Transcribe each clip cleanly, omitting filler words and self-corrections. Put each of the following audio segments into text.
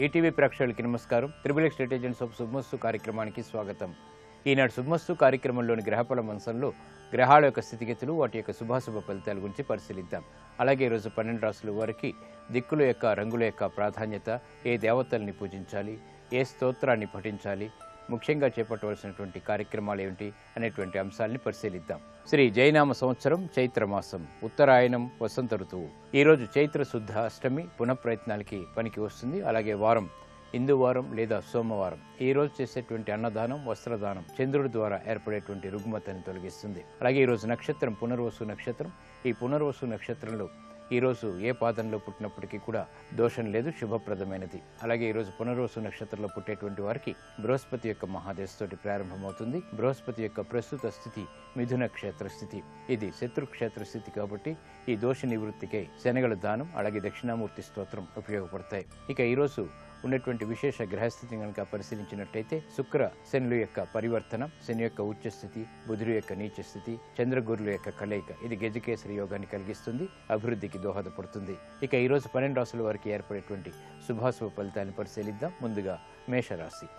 ETV ప్రేక్షకులకి నమస్కారం. Triple X agents of శుభమస్తు కార్యక్రమానికి స్వాగతం. ఈనాడు శుభమస్తు కార్యక్రమంలోని గ్రహఫల మంచంలో గ్రహాల యొక్క స్థితిగతులు, వాటి యొక్క శుభాశుభ ఫలితాల గురించి పరిశీలిద్దాం. అలాగే ఈరోజు 12 రాశుల వారికి దిక్కుల యొక్క రంగుల యొక్క ప్రాధాన్యత, ఏ దేవతల్ని పూజించాలి, ఏ స్తోత్రాన్ని పఠించాలి, ముఖ్యంగా చేపట్టవలసినటువంటి కార్యక్రమాలు ఏమిటి అనేటువంటి అంశాలని పరిశీలిద్దాం. శ్రీ జైనామ సంవత్సరం చైత్రమాసం, ఉత్తరాయణం, వసంత ఋతువు. ఈరోజు చైత్ర శుద్ధ అష్టమి పునఃప్రయత్నాలకి పనికి వస్తుంది. అలాగే వారం ఇందువారం లేదా సోమవారం. ఈ రోజు చేసేటువంటి అన్నదానం, వస్త్రదానం చంద్రుడి ద్వారా ఏర్పడేటువంటి రుగ్మతని తొలగిస్తుంది. అలాగే ఈరోజు నక్షత్రం పునర్వసు నక్షత్రం. ఈ పునర్వసు నక్షత్రంలో ఈరోజు ఏ పాదంలో పుట్టినప్పటికీ కూడా దోషం లేదు, శుభప్రదమైనది. అలాగే ఈరోజు పునర్వసు నక్షత్రంలో పుట్టేటువంటి వారికి బృహస్పతి యొక్క మహాదశతోటి ప్రారంభమవుతుంది. బృహస్పతి యొక్క ప్రస్తుత స్థితి మిథున క్షేత్ర స్థితి. ఇది శత్రు క్షేత్ర స్థితి కాబట్టి ఈ దోష నివృత్తికై శనగల దానం, అలాగే దక్షిణామూర్తి స్తోత్రం ఉపయోగపడతాయి. ఇక ఈరోజు ఉన్నటువంటి విశేష గ్రహస్థితిని కనుక పరిశీలించినట్టయితే శుక్ర శనుల యొక్క పరివర్తనం, శని యొక్క ఉచ్చస్థితి, బుధుడు యొక్క నీచ స్థితి, చంద్రగురుల యొక్క కలయిక ఇది గజకేసరి యోగాన్ని కలిగిస్తుంది, అభివృద్ధికి దోహదపడుతుంది. ఇక ఈరోజు 12 రాశుల వారికి ఏర్పడేటువంటి శుభాశుభ ఫలితాన్ని పరిశీలిద్దాం. ముందుగా మేషరాశి.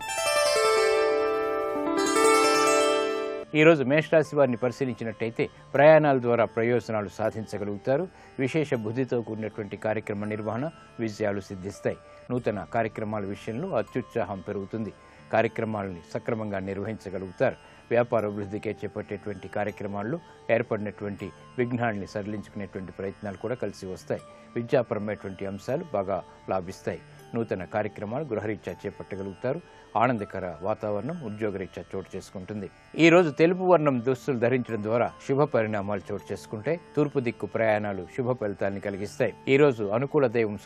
ఈరోజు మేషరాశి వారిని పరిశీలించినట్టయితే ప్రయాణాల ద్వారా ప్రయోజనాలు సాధించగలుగుతారు. విశేష బుద్ధితో కూడినటువంటి కార్యక్రమ నిర్వహణ, విజయాలు సిద్ధిస్తాయి. నూతన కార్యక్రమాల విషయంలో అత్యుత్సాహం పెరుగుతుంది. కార్యక్రమాలని సక్రమంగా నిర్వహించగలుగుతారు. వ్యాపార అభివృద్ధికే చేపట్టేటువంటి కార్యక్రమాల్లో ఏర్పడినటువంటి విఘ్నాన్ని సడలించుకునేటువంటి ప్రయత్నాలు కూడా కలిసి వస్తాయి. విద్యాపరమైనటువంటి అంశాలు బాగా లాభిస్తాయి. నూతన కార్యక్రమాలు గృహరీత్యా చేపట్టగలుగుతారు. ఆనందకర వాతావరణం ఉద్యోగరీత్యా చోటు చేసుకుంటుంది. ఈ రోజు తెలుపు వర్ణం దుస్తులు ధరించడం ద్వారా శుభ పరిణామాలు చోటు చేసుకుంటాయి. తూర్పు దిక్కు ప్రయాణాలు శుభ ఫలితాన్ని కలిగిస్తాయి. ఈ రోజు అనుకూల దైవం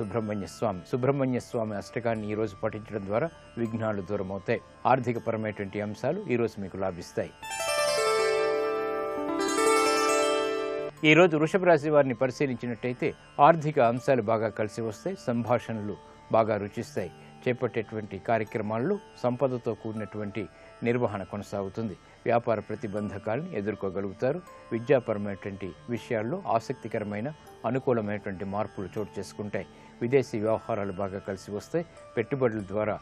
సుబ్రహ్మణ్య స్వామి అష్టకాన్ని ఈ రోజు పఠించడం ద్వారా విఘ్నాలు దూరం అవుతాయి. ఆర్థిక పరమైనటువంటి అంశాలు ఈ రోజు మీకు లాభిస్తాయి. ఈ రోజు వృషభ రాశి వారిని పరిశీలించినట్టయితే ఆర్థిక అంశాలు బాగా కలిసి వస్తాయి. సంభాషణలు బాగా రుచిస్తాయి. చేపట్టేటువంటి కార్యక్రమాల్లో సంపదతో కూడినటువంటి నిర్వహణ కొనసాగుతుంది. వ్యాపార ప్రతిబంధకాలను ఎదుర్కోగలుగుతారు. విద్యాపరమైనటువంటి విషయాల్లో ఆసక్తికరమైన అనుకూలమైనటువంటి మార్పులు చోటు చేసుకుంటాయి. విదేశీ వ్యవహారాలు బాగా కలిసి వస్తాయి. పెట్టుబడుల ద్వారా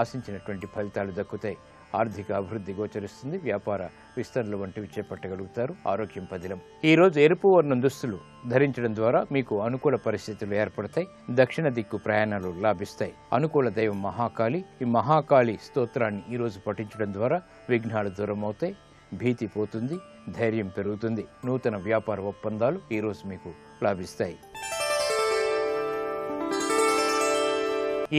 ఆశించినటువంటి ఫలితాలు దక్కుతాయి. ఆర్థిక అభివృద్ధి గోచరిస్తుంది. వ్యాపార విస్తరణలు వంటివి చేపట్టగలుగుతారు. ఆరోగ్యం పదిలం. ఈ రోజు ఎరుపు వర్ణం దుస్తులు ధరించడం ద్వారా మీకు అనుకూల పరిస్థితులు ఏర్పడతాయి. దక్షిణ దిక్కు ప్రయాణాలు లాభిస్తాయి. అనుకూల దైవం మహాకాళి. ఈ మహాకాళి స్తోత్రాన్ని ఈ రోజు పఠించడం ద్వారా విఘ్నాలు దూరం అవుతాయి. భీతి పోతుంది. ధైర్యం పెరుగుతుంది. నూతన వ్యాపార ఒప్పందాలు ఈ రోజు మీకు లాభిస్తాయి.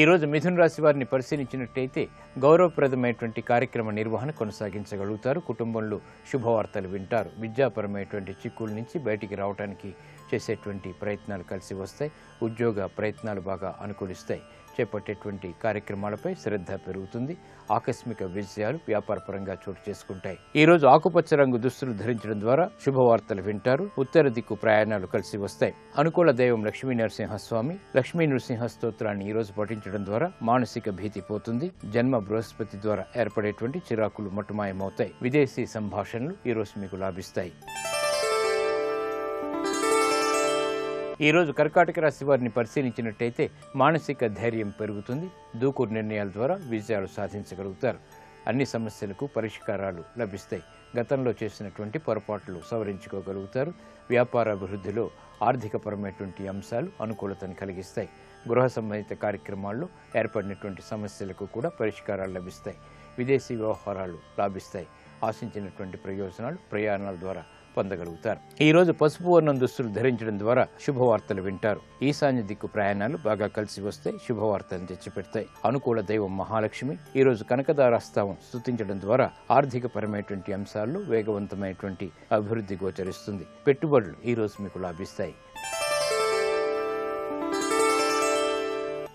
ఈ రోజు మిథున రాశి వారిని పరిశీలించినట్టయితే గౌరవప్రదమైనటువంటి కార్యక్రమ నిర్వహణ కొనసాగించగలుగుతారు. కుటుంబంలో శుభవార్తలు వింటారు. విద్యాపరమైనటువంటి చిక్కుల నుంచి బయటికి రావడానికి చేసేటువంటి ప్రయత్నాలు కలిసి వస్తాయి. ఉద్యోగ ప్రయత్నాలు బాగా అనుకూలిస్తాయి. చేపట్టేటువంటి కార్యక్రమాలపై శ్రద్ధ పెరుగుతుంది. ఆకస్మిక విజయాలు వ్యాపారపరంగా చోటు చేసుకుంటాయి. ఈ రోజు ఆకుపచ్చ రంగు దుస్తులు ధరించడం ద్వారా శుభవార్తలు వింటారు. ఉత్తర దిక్కు ప్రయాణాలు కలిసి వస్తాయి. అనుకూల దైవం లక్ష్మీ నరసింహస్వామి. లక్ష్మీ నరసింహ స్తోత్రాన్ని ఈ రోజు పఠించడం ద్వారా మానసిక భీతి పోతుంది. జన్మ బృహస్పతి ద్వారా ఏర్పడేటువంటి చిరాకులు మటుమాయమవుతాయి. విదేశీ సంభాషణలు ఈ రోజు మీకు లాభిస్తాయి. ఈ రోజు కర్కాటక రాశి వారిని పరిశీలించినట్టయితే మానసిక ధైర్యం పెరుగుతుంది. దూకు నిర్ణయాల ద్వారా విజయాలు సాధించగలుగుతారు. అన్ని సమస్యలకు పరిష్కారాలు లభిస్తాయి. గతంలో చేసినటువంటి పొరపాట్లు సవరించుకోగలుగుతారు. వ్యాపార అభివృద్ధిలో ఆర్థికపరమైనటువంటి అంశాలు అనుకూలతను కలిగిస్తాయి. గృహ సంబంధిత కార్యక్రమాల్లో ఏర్పడినటువంటి సమస్యలకు కూడా పరిష్కారాలు లభిస్తాయి. విదేశీ వ్యవహారాలు లాభిస్తాయి. ఆశించినటువంటి ప్రయోజనాలు ప్రయాణాల ద్వారా పొందగలుగుతారు. ఈ రోజు పసుపు వర్ణం దుస్తులు ధరించడం ద్వారా శుభవార్తలు వింటారు. ఈశాన్య దిక్కు ప్రయాణాలు బాగా కలిసి వస్తే శుభవార్తలను తెచ్చిపెడతాయి. అనుకూల దైవం మహాలక్ష్మి. ఈ రోజు కనకదారాస్తావం స్తుతించడం ద్వారా ఆర్థిక పరమైనటువంటి అంశాల్లో వేగవంతమైనటువంటి అభివృద్ధి గోచరిస్తుంది. పెట్టుబడులు ఈ రోజు మీకు లాభిస్తాయి.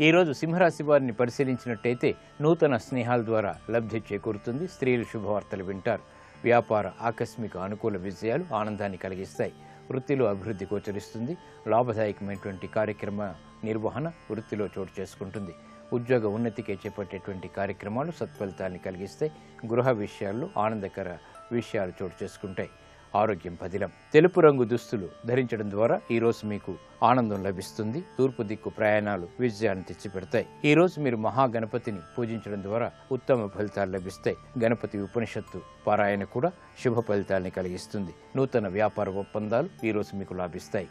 ఈ రోజు సింహరాశి వారిని పరిశీలించినట్టయితే నూతన స్నేహాల ద్వారా లబ్ధి చేకూరుతుంది. స్త్రీలు శుభవార్తలు వింటారు. వ్యాపార ఆకస్మిక అనుకూల విజయాలు ఆనందాన్ని కలిగిస్తాయి. వృత్తిలో అభివృద్ధి గోచరిస్తుంది. లాభదాయకమైనటువంటి కార్యక్రమ నిర్వహణ వృత్తిలో చోటు చేసుకుంటుంది. ఉద్యోగ ఉన్నతికి చేపట్టేటువంటి కార్యక్రమాలు సత్ఫలితాన్ని కలిగిస్తాయి. గృహ విషయాల్లో ఆనందకర విషయాలు చోటు చేసుకుంటాయి. ఆరోగ్యం పదిలం. తెలుపు రంగు దుస్తులు ధరించడం ద్వారా ఈ రోజు మీకు ఆనందం లభిస్తుంది. తూర్పు దిక్కు ప్రయాణాలు విజయాన్ని తెచ్చిపెడతాయి. ఈ రోజు మీరు మహాగణపతిని పూజించడం ద్వారా ఉత్తమ ఫలితాలు లభిస్తాయి. గణపతి ఉపనిషత్తు పారాయణ కూడా శుభ ఫలితాలని కలిగిస్తుంది. నూతన వ్యాపార ఒప్పందాలు ఈ రోజు మీకు లాభిస్తాయి.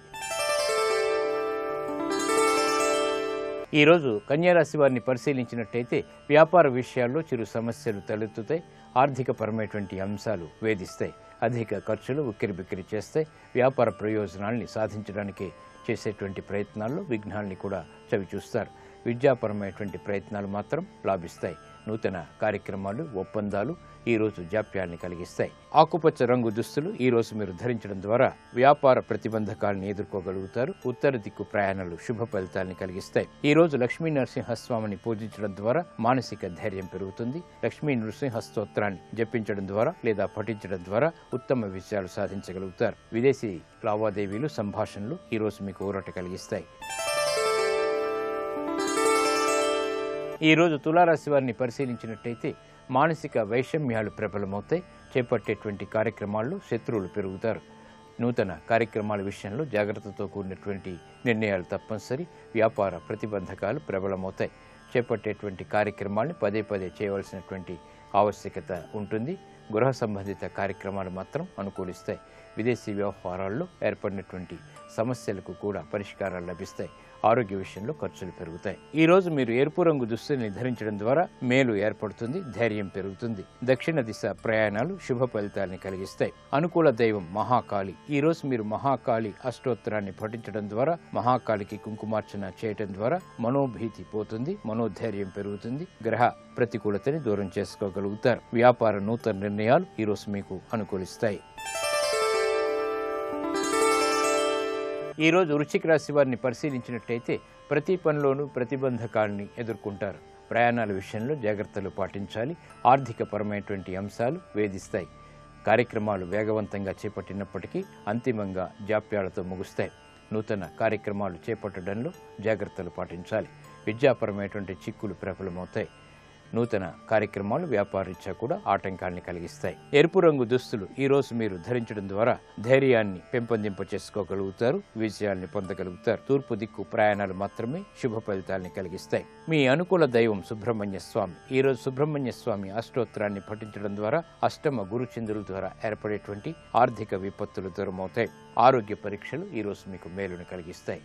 ఈ రోజు కన్యారాశి వారిని పరిశీలించినట్టయితే వ్యాపార విషయాల్లో చిరు సమస్యలు తలెత్తుతాయి. ఆర్థికపరమైనటువంటి అంశాలు వేధిస్తాయి. అధిక ఖర్చులు ఉక్కిరిబిక్కిరి చేస్తాయి. వ్యాపార ప్రయోజనాల్ని సాధించడానికి చేసేటువంటి ప్రయత్నాల్లో విఘ్నాల్ని కూడా చవిచూస్తారు. విద్యాపరమైనటువంటి ప్రయత్నాలు మాత్రం లాభిస్తాయి. నూతన కార్యక్రమాలు ఒప్పందాలు ఈ రోజు జాప్యాన్ని కలిగిస్తాయి. ఆకుపచ్చ రంగు దుస్తులు ఈ రోజు మీరు ధరించడం ద్వారా వ్యాపార ప్రతిబంధకాలను ఎదుర్కోగలుగుతారు. ఉత్తర దిక్కు ప్రయాణాలు శుభ ఫలితాలను కలిగిస్తాయి. ఈ రోజు లక్ష్మీ నరసింహస్వామిని పూజించడం ద్వారా మానసిక ధైర్యం పెరుగుతుంది. లక్ష్మీ నృసింహ స్తోత్రాన్ని జపించడం ద్వారా లేదా పఠించడం ద్వారా ఉత్తమ విజయాలు సాధించగలుగుతారు. విదేశీ లావాదేవీలు సంభాషణలు ఈ రోజు మీకు ఊరట కలిగిస్తాయి. ఈ రోజు తులారాశి వారిని పరిశీలించినట్టయితే మానసిక వైషమ్యాలు ప్రబలమవుతాయి. చేపట్టేటువంటి కార్యక్రమాల్లో శత్రువులు పెరుగుతారు. నూతన కార్యక్రమాల విషయంలో జాగ్రత్తతో కూడినటువంటి నిర్ణయాలు తప్పనిసరి. వ్యాపార ప్రతిబంధకాలు ప్రబలమవుతాయి. చేపట్టేటువంటి కార్యక్రమాలను పదే పదే చేయవలసినటువంటి ఆవశ్యకత ఉంటుంది. గృహ సంబంధిత కార్యక్రమాలు మాత్రం అనుకూలిస్తాయి. విదేశీ వ్యవహారాల్లో ఏర్పడినటువంటి సమస్యలకు కూడా పరిష్కారాలు లభిస్తాయి. ఆరోగ్య విషయంలో ఖర్చులు పెరుగుతాయి. ఈ రోజు మీరు ఎరుపు రంగు దుస్తుల్ని ధరించడం ద్వారా మేలు ఏర్పడుతుంది. ధైర్యం పెరుగుతుంది. దక్షిణ దిశ ప్రయాణాలు శుభ ఫలితాలని కలిగిస్తాయి. అనుకూల దైవం మహాకాళి. ఈ రోజు మీరు మహాకాళి అష్టోత్తరాన్ని పఠించడం ద్వారా, మహాకాళికి కుంకుమార్చన చేయడం ద్వారా మనోభీతి పోతుంది. మనోధైర్యం పెరుగుతుంది. గ్రహ ప్రతికూలతని దూరం చేసుకోగలుగుతారు. వ్యాపార నూతన నిర్ణయాలు ఈ రోజు మీకు అనుకూలిస్తాయి. ఈ రోజు వృశ్చిక రాశి వారిని పరిశీలించినట్టయితే ప్రతి పనిలోనూ ప్రతిబంధకాలని ఎదుర్కొంటారు. ప్రయాణాల విషయంలో జాగ్రత్తలు పాటించాలి. ఆర్థికపరమైనటువంటి అంశాలు వేధిస్తాయి. కార్యక్రమాలు వేగవంతంగా చేపట్టినప్పటికీ అంతిమంగా జాప్యాలతో ముగుస్తాయి. నూతన కార్యక్రమాలు చేపట్టడంలో జాగ్రత్తలు పాటించాలి. విద్యాపరమైనటువంటి చిక్కులు ప్రబలమవుతాయి. నూతన కార్యక్రమాలు వ్యాపారరీత్యా కూడా ఆటంకాన్ని కలిగిస్తాయి. ఎరుపు రంగు దుస్తులు ఈ రోజు మీరు ధరించడం ద్వారా ధైర్యాన్ని పెంపొందింప చేసుకోగలుగుతారు. విజయాల్ని పొందగలుగుతారు. తూర్పు దిక్కు ప్రయాణాలు మాత్రమే శుభ ఫలితాల్ని కలిగిస్తాయి. మీ అనుకూల దైవం సుబ్రహ్మణ్య స్వామి. ఈ రోజు సుబ్రహ్మణ్య స్వామి అష్టోత్తరాన్ని పఠించడం ద్వారా అష్టమ గురుచంద్రుల ద్వారా ఏర్పడేటువంటి ఆర్థిక విపత్తులు దూరమవుతాయి. ఆరోగ్య పరీక్షలు ఈ రోజు మీకు మేలును కలిగిస్తాయి.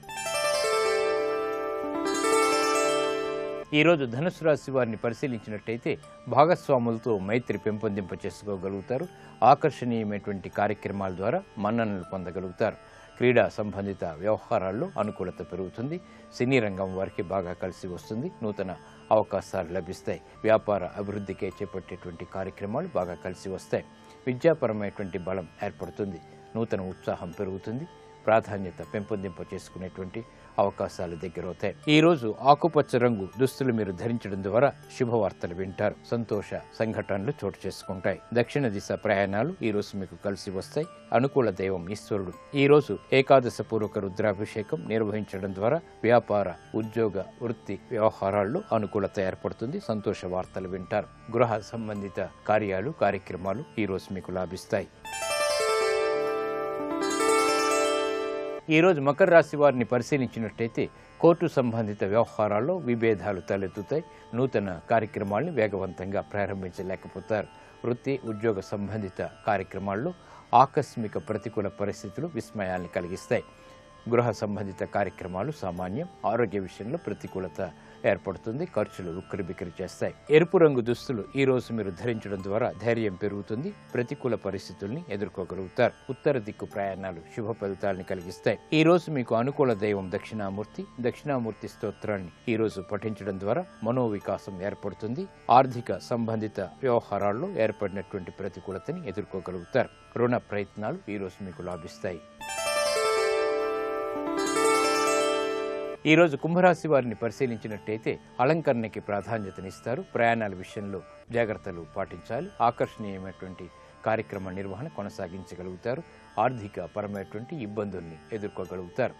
ఈ రోజు ధనుసు రాశి వారిని పరిశీలించినట్టయితే భాగస్వాములతో మైత్రి పెంపొందింప చేసుకోగలుగుతారు. ఆకర్షణీయమైనటువంటి కార్యక్రమాల ద్వారా మన్ననలు పొందగలుగుతారు. క్రీడా సంబంధిత వ్యవహారాల్లో అనుకూలత పెరుగుతుంది. సినీ రంగం వారికి బాగా కలిసి వస్తుంది. నూతన అవకాశాలు లభిస్తాయి. వ్యాపార అభివృద్ధికే చేపట్టేటువంటి కార్యక్రమాలు బాగా కలిసి వస్తాయి. విద్యాపరమైనటువంటి బలం ఏర్పడుతుంది. నూతన ఉత్సాహం పెరుగుతుంది. ప్రాధాన్యత పెంపొందింప చేసుకునేటువంటి అవకాశాలు దగ్గరవుతాయి. ఈ రోజు ఆకుపచ్చ రంగు దుస్తులు మీరు ధరించడం ద్వారా శుభవార్తలు వింటారు. సంతోష సంఘటనలు చోటు చేసుకుంటాయి. దక్షిణ దిశ ప్రయాణాలు ఈ రోజు మీకు కలిసి వస్తాయి. అనుకూల దైవం ఈశ్వరుడు. ఈ రోజు ఏకాదశ పూర్వక రుద్రాభిషేకం నిర్వహించడం ద్వారా వ్యాపార, ఉద్యోగ, వృత్తి వ్యవహారాల్లో అనుకూలత ఏర్పడుతుంది. సంతోష వార్తలు వింటారు. గృహ సంబంధిత కార్యక్రమాలు ఈ రోజు మీకు లాభిస్తాయి. ఈ రోజు మకర రాశి వారిని పరిశీలించినట్టయితే కోర్టు సంబంధిత వ్యవహారాల్లో విభేదాలు తలెత్తుతాయి. నూతన కార్యక్రమాలను వేగవంతంగా ప్రారంభించలేకపోతారు. వృత్తి, ఉద్యోగ సంబంధిత కార్యక్రమాల్లో ఆకస్మిక ప్రతికూల పరిస్థితులు విస్మయాన్ని కలిగిస్తాయి. గృహ సంబంధిత కార్యక్రమాలు సామాన్యం. ఆరోగ్య విషయంలో ప్రతికూలత ఏర్పడుతుంది. ఖర్చులు ఉక్కిరిబిక్కిరి చేస్తాయి. ఎరుపు రంగు దుస్తులు ఈ రోజు మీరు ధరించడం ద్వారా ధైర్యం పెరుగుతుంది. ప్రతికూల పరిస్థితుల్ని ఎదుర్కోగలుగుతారు. ఉత్తర దిక్కు ప్రయాణాలు శుభ ఫలితాలను కలిగిస్తాయి. ఈ రోజు మీకు అనుకూల దైవం దక్షిణామూర్తి. దక్షిణామూర్తి స్తోత్రాన్ని ఈ రోజు పఠించడం ద్వారా మనోవికాసం ఏర్పడుతుంది. ఆర్థిక సంబంధిత వ్యవహారాల్లో ఏర్పడినటువంటి ప్రతికూలతని ఎదుర్కోగలుగుతారు. రుణ ప్రయత్నాలు ఈ రోజు మీకు లాభిస్తాయి. ఈ రోజు కుంభరాశి వారిని పరిశీలించినట్టయితే అలంకరణకి ప్రాధాన్యతనిస్తారు. ప్రయాణాల విషయంలో జాగ్రత్తలు పాటించాలి. ఆకర్షణీయమైనటువంటి కార్యక్రమ నిర్వహణ కొనసాగించగలుగుతారు. ఆర్థిక పరమైనటువంటి ఇబ్బందుల్ని ఎదుర్కోగలుగుతారు.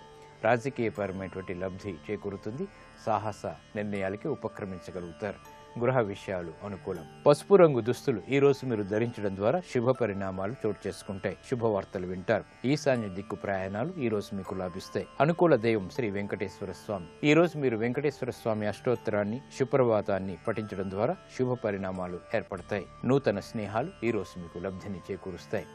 రాజకీయపరమైనటువంటి లబ్ధి చేకూరుతుంది. సాహస నిర్ణయాలకి ఉపక్రమించగలుగుతారు. గృహ విషయాలు అనుకూలం. పసుపు రంగు దుస్తులు ఈ రోజు మీరు ధరించడం ద్వారా శుభ పరిణామాలు చోటు చేసుకుంటాయి. శుభవార్తలు వింటారు. ఈశాన్య దిక్కు ప్రయాణాలు ఈ రోజు మీకు లాభిస్తాయి. అనుకూల దైవం శ్రీ వెంకటేశ్వర స్వామి. ఈ రోజు మీరు వెంకటేశ్వర స్వామి అష్టోత్తరాన్ని సుప్రభాతాన్ని పఠించడం ద్వారా శుభ పరిణామాలు ఏర్పడతాయి. నూతన స్నేహాలు ఈ రోజు మీకు లబ్ధిని చేకూరుస్తాయి.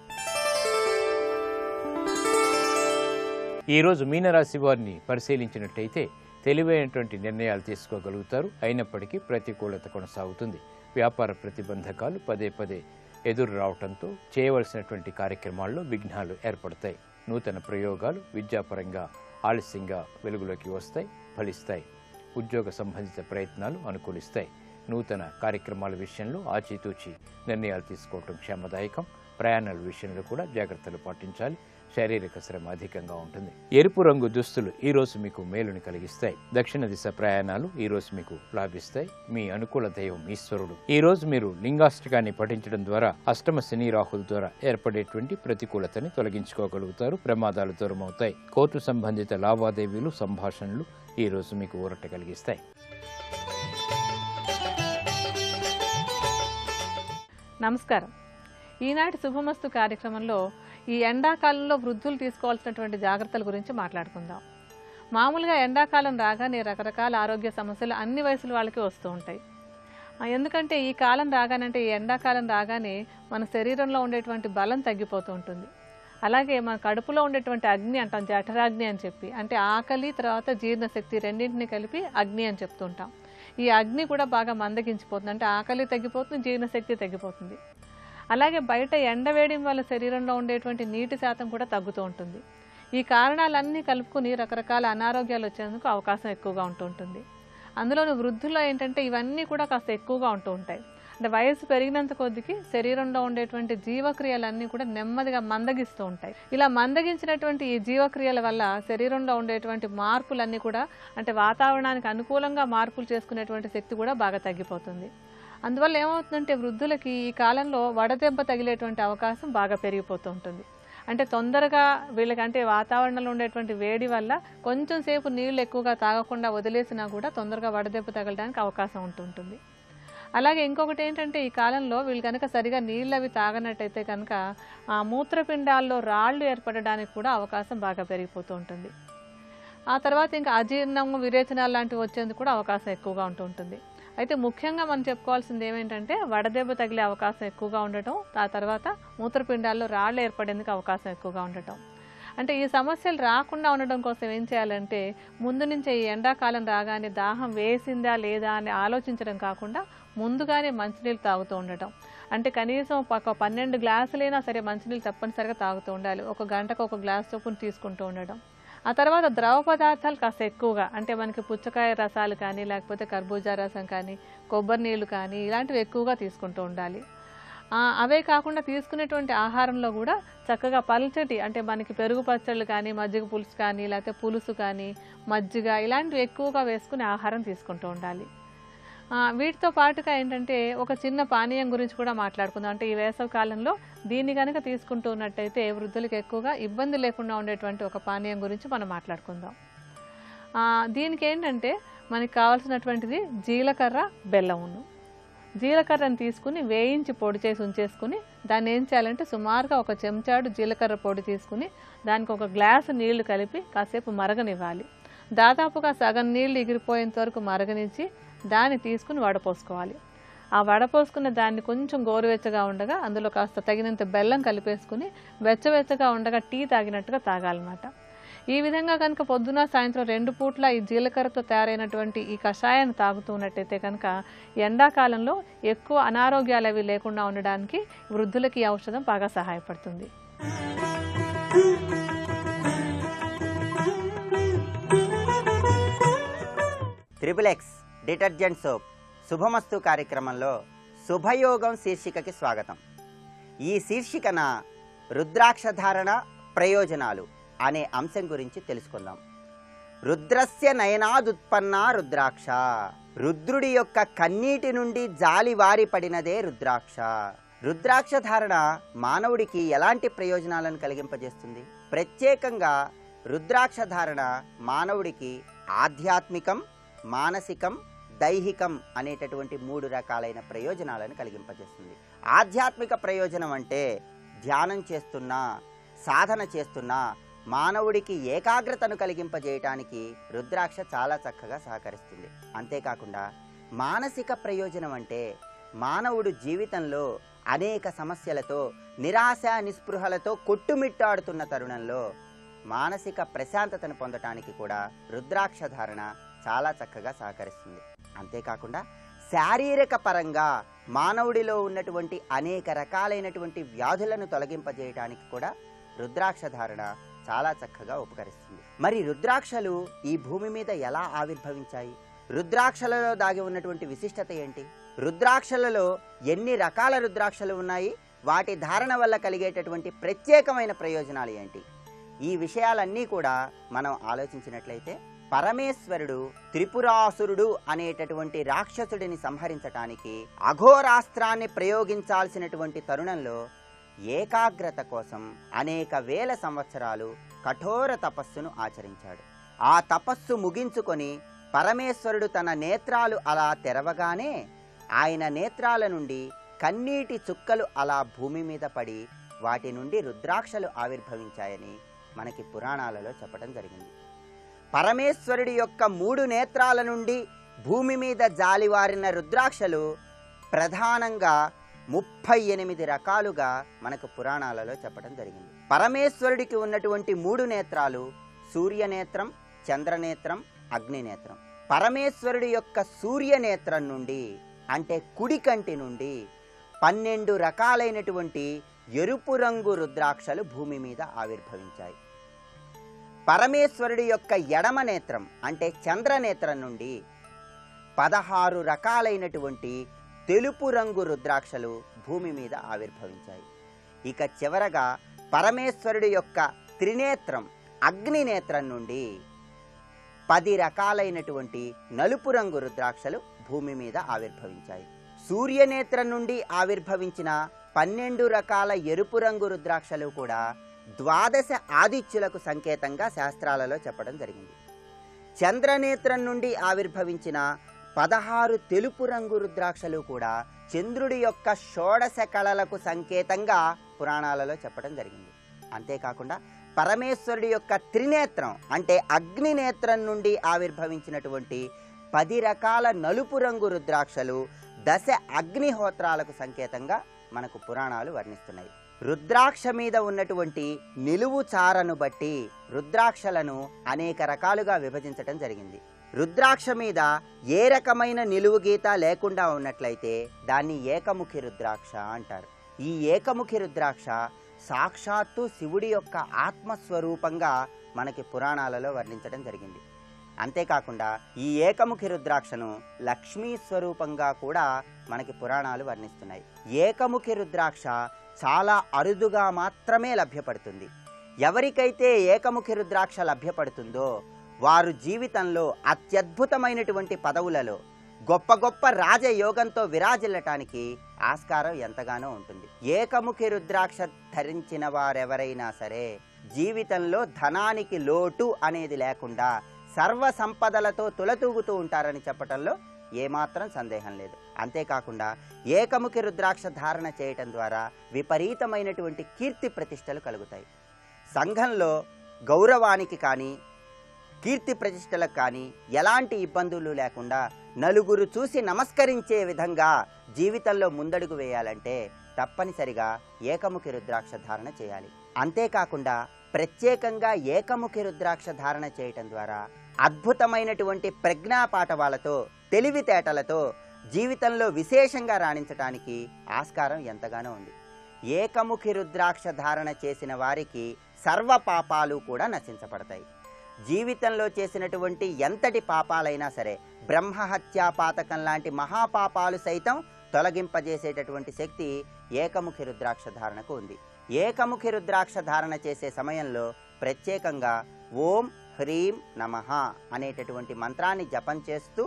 ఈ రోజు మీనరాశి వారిని పరిశీలించినట్టయితే తెలివైనటువంటి నిర్ణయాలు తీసుకోగలుగుతారు. అయినప్పటికీ ప్రతికూలత కొనసాగుతుంది. వ్యాపార ప్రతిబంధకాలు పదే పదే ఎదురు రావడంతో చేయవలసినటువంటి కార్యక్రమాల్లో విఘ్నాలు ఏర్పడతాయి. నూతన ప్రయోగాలు విద్యాపరంగా ఆలస్యంగా వెలుగులోకి వస్తాయి, ఫలిస్తాయి. ఉద్యోగ సంబంధిత ప్రయత్నాలు అనుకూలిస్తాయి. నూతన కార్యక్రమాల విషయంలో ఆచితూచి నిర్ణయాలు తీసుకోవటం క్షేమదాయకం. ప్రయాణాల విషయంలో కూడా జాగ్రత్తలు పాటించాలి. శారీరక శ్రమ అధికంగా ఉంటుంది. ఎరుపు రంగు దుస్తులు ఈ రోజు మీకు మేలుని కలిగిస్తాయి. దక్షిణ దిశ ప్రయాణాలు ఈ రోజు మీకు లాభిస్తాయి. మీ అనుకూల దైవం ఈశ్వరుడు. ఈ రోజు మీరు లింగాష్టకాన్ని పఠించడం ద్వారా అష్టమ శని రాహుల ద్వారా ఏర్పడేటువంటి ప్రతికూలతని తొలగించుకోగలుగుతారు. ప్రమాదాలు దూరమవుతాయి. కోర్టు సంబంధిత లావాదేవీలు సంభాషణలు ఈ రోజు మీకు ఊరట కలిగిస్తాయి. నమస్కారం. ఈనాటి శుభమస్తు కార్యక్రమంలో ఈ ఎండాకాలంలో వృద్ధులు తీసుకోవాల్సినటువంటి జాగ్రత్తల గురించి మాట్లాడుకుందాం. మామూలుగా ఎండాకాలం రాగానే రకరకాల ఆరోగ్య సమస్యలు అన్ని వయసుల వాళ్ళకి వస్తూ ఉంటాయి. ఎందుకంటే ఈ కాలం రాగానంటే ఈ ఎండాకాలం రాగానే మన శరీరంలో ఉండేటువంటి బలం తగ్గిపోతూ ఉంటుంది. అలాగే మన కడుపులో ఉండేటువంటి అగ్ని అంటాం, జఠరాగ్ని అని చెప్పి, అంటే ఆకలి తర్వాత జీర్ణశక్తి రెండింటిని కలిపి అగ్ని అని చెప్తుంటాం. ఈ అగ్ని కూడా బాగా మందగించిపోతుంది. అంటే ఆకలి తగ్గిపోతుంది, జీర్ణశక్తి తగ్గిపోతుంది. అలాగే బయట ఎండవేయడం వల్ల శరీరంలో ఉండేటువంటి నీటి శాతం కూడా తగ్గుతూ ఉంటుంది. ఈ కారణాలన్నీ కలుపుకుని రకరకాల అనారోగ్యాలు వచ్చేందుకు అవకాశం ఎక్కువగా ఉంటూ ఉంటుంది. అందులోని వృద్ధుల్లో ఏంటంటే ఇవన్నీ కూడా కాస్త ఎక్కువగా ఉంటూ ఉంటాయి. అంటే వయసు పెరిగినంత కొద్దికి శరీరంలో ఉండేటువంటి జీవక్రియలన్నీ కూడా నెమ్మదిగా మందగిస్తూ ఉంటాయి. ఇలా మందగించినటువంటి ఈ జీవక్రియల వల్ల శరీరంలో ఉండేటువంటి మార్పులన్నీ కూడా, అంటే వాతావరణానికి అనుకూలంగా మార్పులు చేసుకునేటువంటి శక్తి కూడా బాగా తగ్గిపోతుంది. అందువల్ల ఏమవుతుందంటే వృద్ధులకి ఈ కాలంలో వడదెబ్బ తగిలేటువంటి అవకాశం బాగా పెరిగిపోతూ ఉంటుంది. అంటే తొందరగా వీళ్ళకి, అంటే వాతావరణంలో ఉండేటువంటి వేడి వల్ల కొంచెం సేపు నీళ్లు ఎక్కువగా తాగకుండా వదిలేసినా కూడా తొందరగా వడదెబ్బ తగలడానికి అవకాశం ఉంటుంటుంది. అలాగే ఇంకొకటి ఏంటంటే ఈ కాలంలో వీళ్ళు కనుక సరిగా నీళ్ళు అవి తాగనట్టయితే కనుక ఆ మూత్రపిండాల్లో రాళ్ళు ఏర్పడడానికి కూడా అవకాశం బాగా పెరిగిపోతూ ఉంటుంది. ఆ తర్వాత ఇంకా అజీర్ణం, విరేచనాలు లాంటివి వచ్చేందుకు కూడా అవకాశం ఎక్కువగా ఉంటూ ఉంటుంది. అయితే ముఖ్యంగా మనం చెప్పుకోవాల్సింది ఏమేంటంటే వడదెబ్బ తగిలే అవకాశం ఎక్కువగా ఉండటం, ఆ తర్వాత మూత్రపిండాల్లో రాళ్ళు ఏర్పడేందుకు అవకాశం ఎక్కువగా ఉండటం. అంటే ఈ సమస్యలు రాకుండా ఉండడం కోసం ఏం చేయాలంటే ముందు నుంచే ఈ ఎండాకాలం రాగానే దాహం వేసిందా లేదా అని ఆలోచించడం కాకుండా ముందుగానే మంచినీళ్ళు తాగుతూ ఉండటం. అంటే కనీసం ఒక 12 గ్లాసులైనా సరే మంచినీళ్ళు తప్పనిసరిగా తాగుతూ ఉండాలి. ఒక గంటకు ఒక గ్లాస్ చొప్పున తీసుకుంటూ ఉండడం. ఆ తర్వాత ద్రవ పదార్థాలు కాస్త ఎక్కువగా, అంటే మనకి పుచ్చకాయ రసాలు కానీ, లేకపోతే కర్బూజా రసం కానీ, కొబ్బరి నీళ్ళు కానీ ఇలాంటివి ఎక్కువగా తీసుకుంటూ ఉండాలి. అవే కాకుండా తీసుకునేటువంటి ఆహారంలో కూడా చక్కగా పల్చటి, అంటే మనకి పెరుగు పచ్చళ్ళు కానీ, మజ్జిగ పులుసు కానీ, లేకపోతే పులుసు కానీ, మజ్జిగ ఇలాంటివి ఎక్కువగా వేసుకుని ఆహారం తీసుకుంటూ ఉండాలి. వీటితో పాటుగా ఏంటంటే ఒక చిన్న పానీయం గురించి కూడా మాట్లాడుకుందాం. అంటే ఈ వేసవి కాలంలో దీన్ని కనుక తీసుకుంటూ ఉన్నట్టయితే వృద్ధులకు ఎక్కువగా ఇబ్బంది లేకుండా ఉండేటువంటి ఒక పానీయం గురించి మనం మాట్లాడుకుందాం. దీనికి ఏంటంటే మనకి కావాల్సినటువంటిది జీలకర్ర, బెల్లమును. జీలకర్రను తీసుకుని వేయించి పొడి చేసి ఉంచేసుకుని దాన్ని ఏం చేయాలంటే సుమారుగా ఒక చెంచాడు జీలకర్ర పొడి తీసుకుని దానికి ఒక గ్లాసు నీళ్లు కలిపి కాసేపు మరగనివ్వాలి. దాదాపుగా సగం నీళ్లు ఎగిరిపోయేంత వరకు మరగనిచ్చి దాన్ని తీసుకుని వడపోసుకోవాలి. ఆ వడపోసుకున్న దాన్ని కొంచెం గోరువెచ్చగా ఉండగా అందులో కాస్త తగినంత బెల్లం కలిపేసుకుని వెచ్చవెచ్చగా ఉండగా టీ తాగినట్టుగా తాగాలన్నమాట. ఈ విధంగా కనుక పొద్దున సాయంత్రం 2 పూట్ల ఈ జీలకర్రతో తయారైనటువంటి ఈ కషాయాన్ని తాగుతున్నట్టయితే కనుక ఎండాకాలంలో ఎక్కువ అనారోగ్యాలు అవి లేకుండా ఉండడానికి వృద్ధులకి ఈ ఔషధం బాగా సహాయపడుతుంది. XXX డిటర్జెంట్ సోప్ శుభమస్తు కార్యక్రమంలో శుభయోగం శీర్షికకి స్వాగతం. ఈ శీర్షికన రుద్రాక్ష ధారణ ప్రయోజనాలు అనే అంశం గురించి తెలుసుకుందాం. రుద్రస్య నయనాదుత్పన్న రుద్రాక్ష, రుద్రుడి యొక్క కన్నీటి నుండి జాలివారి పడినదే రుద్రాక్ష. రుద్రాక్ష ధారణ మానవుడికి ఎలాంటి ప్రయోజనాలను కలిగింపజేస్తుంది? ప్రత్యేకంగా రుద్రాక్ష ధారణ మానవుడికి ఆధ్యాత్మికం, మానసికం, దైహికం అనేటటువంటి 3 రకాలైన ప్రయోజనాలను కలిగింపజేస్తుంది. ఆధ్యాత్మిక ప్రయోజనం అంటే ధ్యానం చేస్తున్నా, సాధన చేస్తున్నా మానవుడికి ఏకాగ్రతను కలిగింపజేయటానికి రుద్రాక్ష చాలా చక్కగా సహకరిస్తుంది. అంతేకాకుండా మానసిక ప్రయోజనం అంటే మానవుడు జీవితంలో అనేక సమస్యలతో, నిరాశ నిస్పృహలతో కొట్టుమిట్టాడుతున్న తరుణంలో మానసిక ప్రశాంతతను పొందటానికి కూడా రుద్రాక్ష ధారణ చాలా చక్కగా సహకరిస్తుంది. అంతేకాకుండా శారీరక పరంగా మానవుడిలో ఉన్నటువంటి అనేక రకాలైనటువంటి వ్యాధులను తొలగింపజేయటానికి కూడా రుద్రాక్ష ధారణ చాలా చక్కగా ఉపకరిస్తుంది. మరి రుద్రాక్షలు ఈ భూమి మీద ఎలా ఆవిర్భవించాయి? రుద్రాక్షలలో దాగి ఉన్నటువంటి విశిష్టత ఏంటి? రుద్రాక్షలలో ఎన్ని రకాల రుద్రాక్షలు ఉన్నాయి? వాటి ధారణ వల్ల కలిగేటటువంటి ప్రత్యేకమైన ప్రయోజనాలు ఏంటి? ఈ విషయాలన్నీ కూడా మనం ఆలోచించినట్లయితే పరమేశ్వరుడు త్రిపురాసురుడు అనేటటువంటి రాక్షసుడిని సంహరించటానికి అఘోరాస్త్రాన్ని ప్రయోగించాల్సినటువంటి తరుణంలో ఏకాగ్రత కోసం అనేక వేల సంవత్సరాలు కఠోర తపస్సును ఆచరించాడు. ఆ తపస్సు ముగించుకొని పరమేశ్వరుడు తన నేత్రాలు అలా తెరవగానే ఆయన నేత్రాల నుండి కన్నీటి చుక్కలు అలా భూమి మీద పడి వాటి నుండి రుద్రాక్షలు ఆవిర్భవించాయని మనకి పురాణాలలో చెప్పడం జరిగింది. పరమేశ్వరుడి యొక్క 3 నేత్రాల నుండి భూమి మీద జాలివారిన రుద్రాక్షలు ప్రధానంగా 38 రకాలుగా మనకు పురాణాలలో చెప్పడం జరిగింది. పరమేశ్వరుడికి ఉన్నటువంటి 3 నేత్రాలు సూర్యనేత్రం, చంద్రనేత్రం, అగ్నినేత్రం. పరమేశ్వరుడి యొక్క సూర్యనేత్రం నుండి అంటే కుడి కంటి నుండి 12 రకాలైనటువంటి ఎరుపు రంగు రుద్రాక్షలు భూమి మీద ఆవిర్భవించాయి. పరమేశ్వరుడి యొక్క ఎడమ నేత్రం అంటే చంద్రనేత్రం నుండి 16 రకాలైనటువంటి తెలుపు రంగు రుద్రాక్షలు భూమి మీద ఆవిర్భవించాయి. ఇక చివరగా పరమేశ్వరుడి యొక్క త్రినేత్రం అగ్నినేత్రం నుండి 10 రకాలైనటువంటి నలుపు రంగు రుద్రాక్షలు భూమి మీద ఆవిర్భవించాయి. సూర్యనేత్రం నుండి ఆవిర్భవించిన 12 రకాల ఎరుపు రంగు రుద్రాక్షలు కూడా 12 ఆదిత్యులకు సంకేతంగా శాస్త్రాలలో చెప్పడం జరిగింది. చంద్రనేత్రం నుండి ఆవిర్భవించిన 16 తెలుపు రంగు రుద్రాక్షలు కూడా చంద్రుడి యొక్క షోడశ కళలకు సంకేతంగా పురాణాలలో చెప్పడం జరిగింది. అంతేకాకుండా పరమేశ్వరుడి యొక్క త్రినేత్రం అంటే అగ్నినేత్రం నుండి ఆవిర్భవించినటువంటి 10 రకాల నలుపు రంగు రుద్రాక్షలు 10 అగ్నిహోత్రాలకు సంకేతంగా మనకు పురాణాలు వర్ణిస్తున్నాయి. రుద్రాక్ష మీద ఉన్నటువంటి నిలువు చారను బట్టి రుద్రాక్షలను అనేక రకాలుగా విభజించటం జరిగింది. రుద్రాక్ష మీద ఏ రకమైన నిలువు గీత లేకుండా ఉన్నట్లయితే దాన్ని ఏకముఖి రుద్రాక్ష అంటారు. ఈ ఏకముఖి రుద్రాక్ష సాక్షాత్తు శివుడి యొక్క ఆత్మస్వరూపంగా మనకి పురాణాలలో వర్ణించడం జరిగింది. అంతేకాకుండా ఈ ఏకముఖి రుద్రాక్షను లక్ష్మీ స్వరూపంగా కూడా మనకి పురాణాలు వర్ణిస్తున్నాయి. ఏకముఖి రుద్రాక్ష చాలా అరుదుగా మాత్రమే లభ్యపడుతుంది. ఎవరికైతే ఏకముఖి రుద్రాక్ష లభ్యపడుతుందో వారు జీవితంలో అత్యద్భుతమైనటువంటి పదవులలో గొప్ప గొప్ప రాజయోగంతో విరాజిల్లటానికి ఆస్కారం ఎంతగానో ఉంటుంది. ఏకముఖి రుద్రాక్ష ధరించిన వారెవరైనా సరే జీవితంలో ధనానికి లోటు అనేది లేకుండా సర్వ సంపదలతో తులతూగుతూ ఉంటారని చెప్పటంలో ఏమాత్రం సందేహం లేదు. అంతేకాకుండా ఏకముఖి రుద్రాక్ష ధారణ చేయటం ద్వారా విపరీతమైనటువంటి కీర్తి ప్రతిష్టలు కలుగుతాయి. సంఘంలో గౌరవానికి కానీ కీర్తి ప్రతిష్టలకు కానీ ఎలాంటి ఇబ్బందులు లేకుండా నలుగురు చూసి నమస్కరించే విధంగా జీవితంలో ముందడుగు వేయాలంటే తప్పనిసరిగా ఏకముఖి రుద్రాక్ష ధారణ చేయాలి. అంతేకాకుండా ప్రత్యేకంగా ఏకముఖి రుద్రాక్ష ధారణ చేయటం ద్వారా అద్భుతమైనటువంటి ప్రజ్ఞాపాఠవాలతో తెలివితేటలతో జీవితంలో విశేషంగా రాణించటానికి ఆస్కారం ఎంతగానో ఉంది. ఏకముఖి రుద్రాక్ష ధారణ చేసిన వారికి సర్వ పాపాలు కూడా నశించబడతాయి. జీవితంలో చేసినటువంటి ఎంతటి పాపాలైనా సరే బ్రహ్మహత్యా పాతకం లాంటి మహాపాపాలు సైతం తొలగింపజేసేటటువంటి శక్తి ఏకముఖి రుద్రాక్ష ధారణకు ఉంది. ఏకముఖి రుద్రాక్ష ధారణ చేసే సమయంలో ప్రత్యేకంగా ఓం హ్రీం నమః అనేటటువంటి మంత్రాన్ని జపం చేస్తూ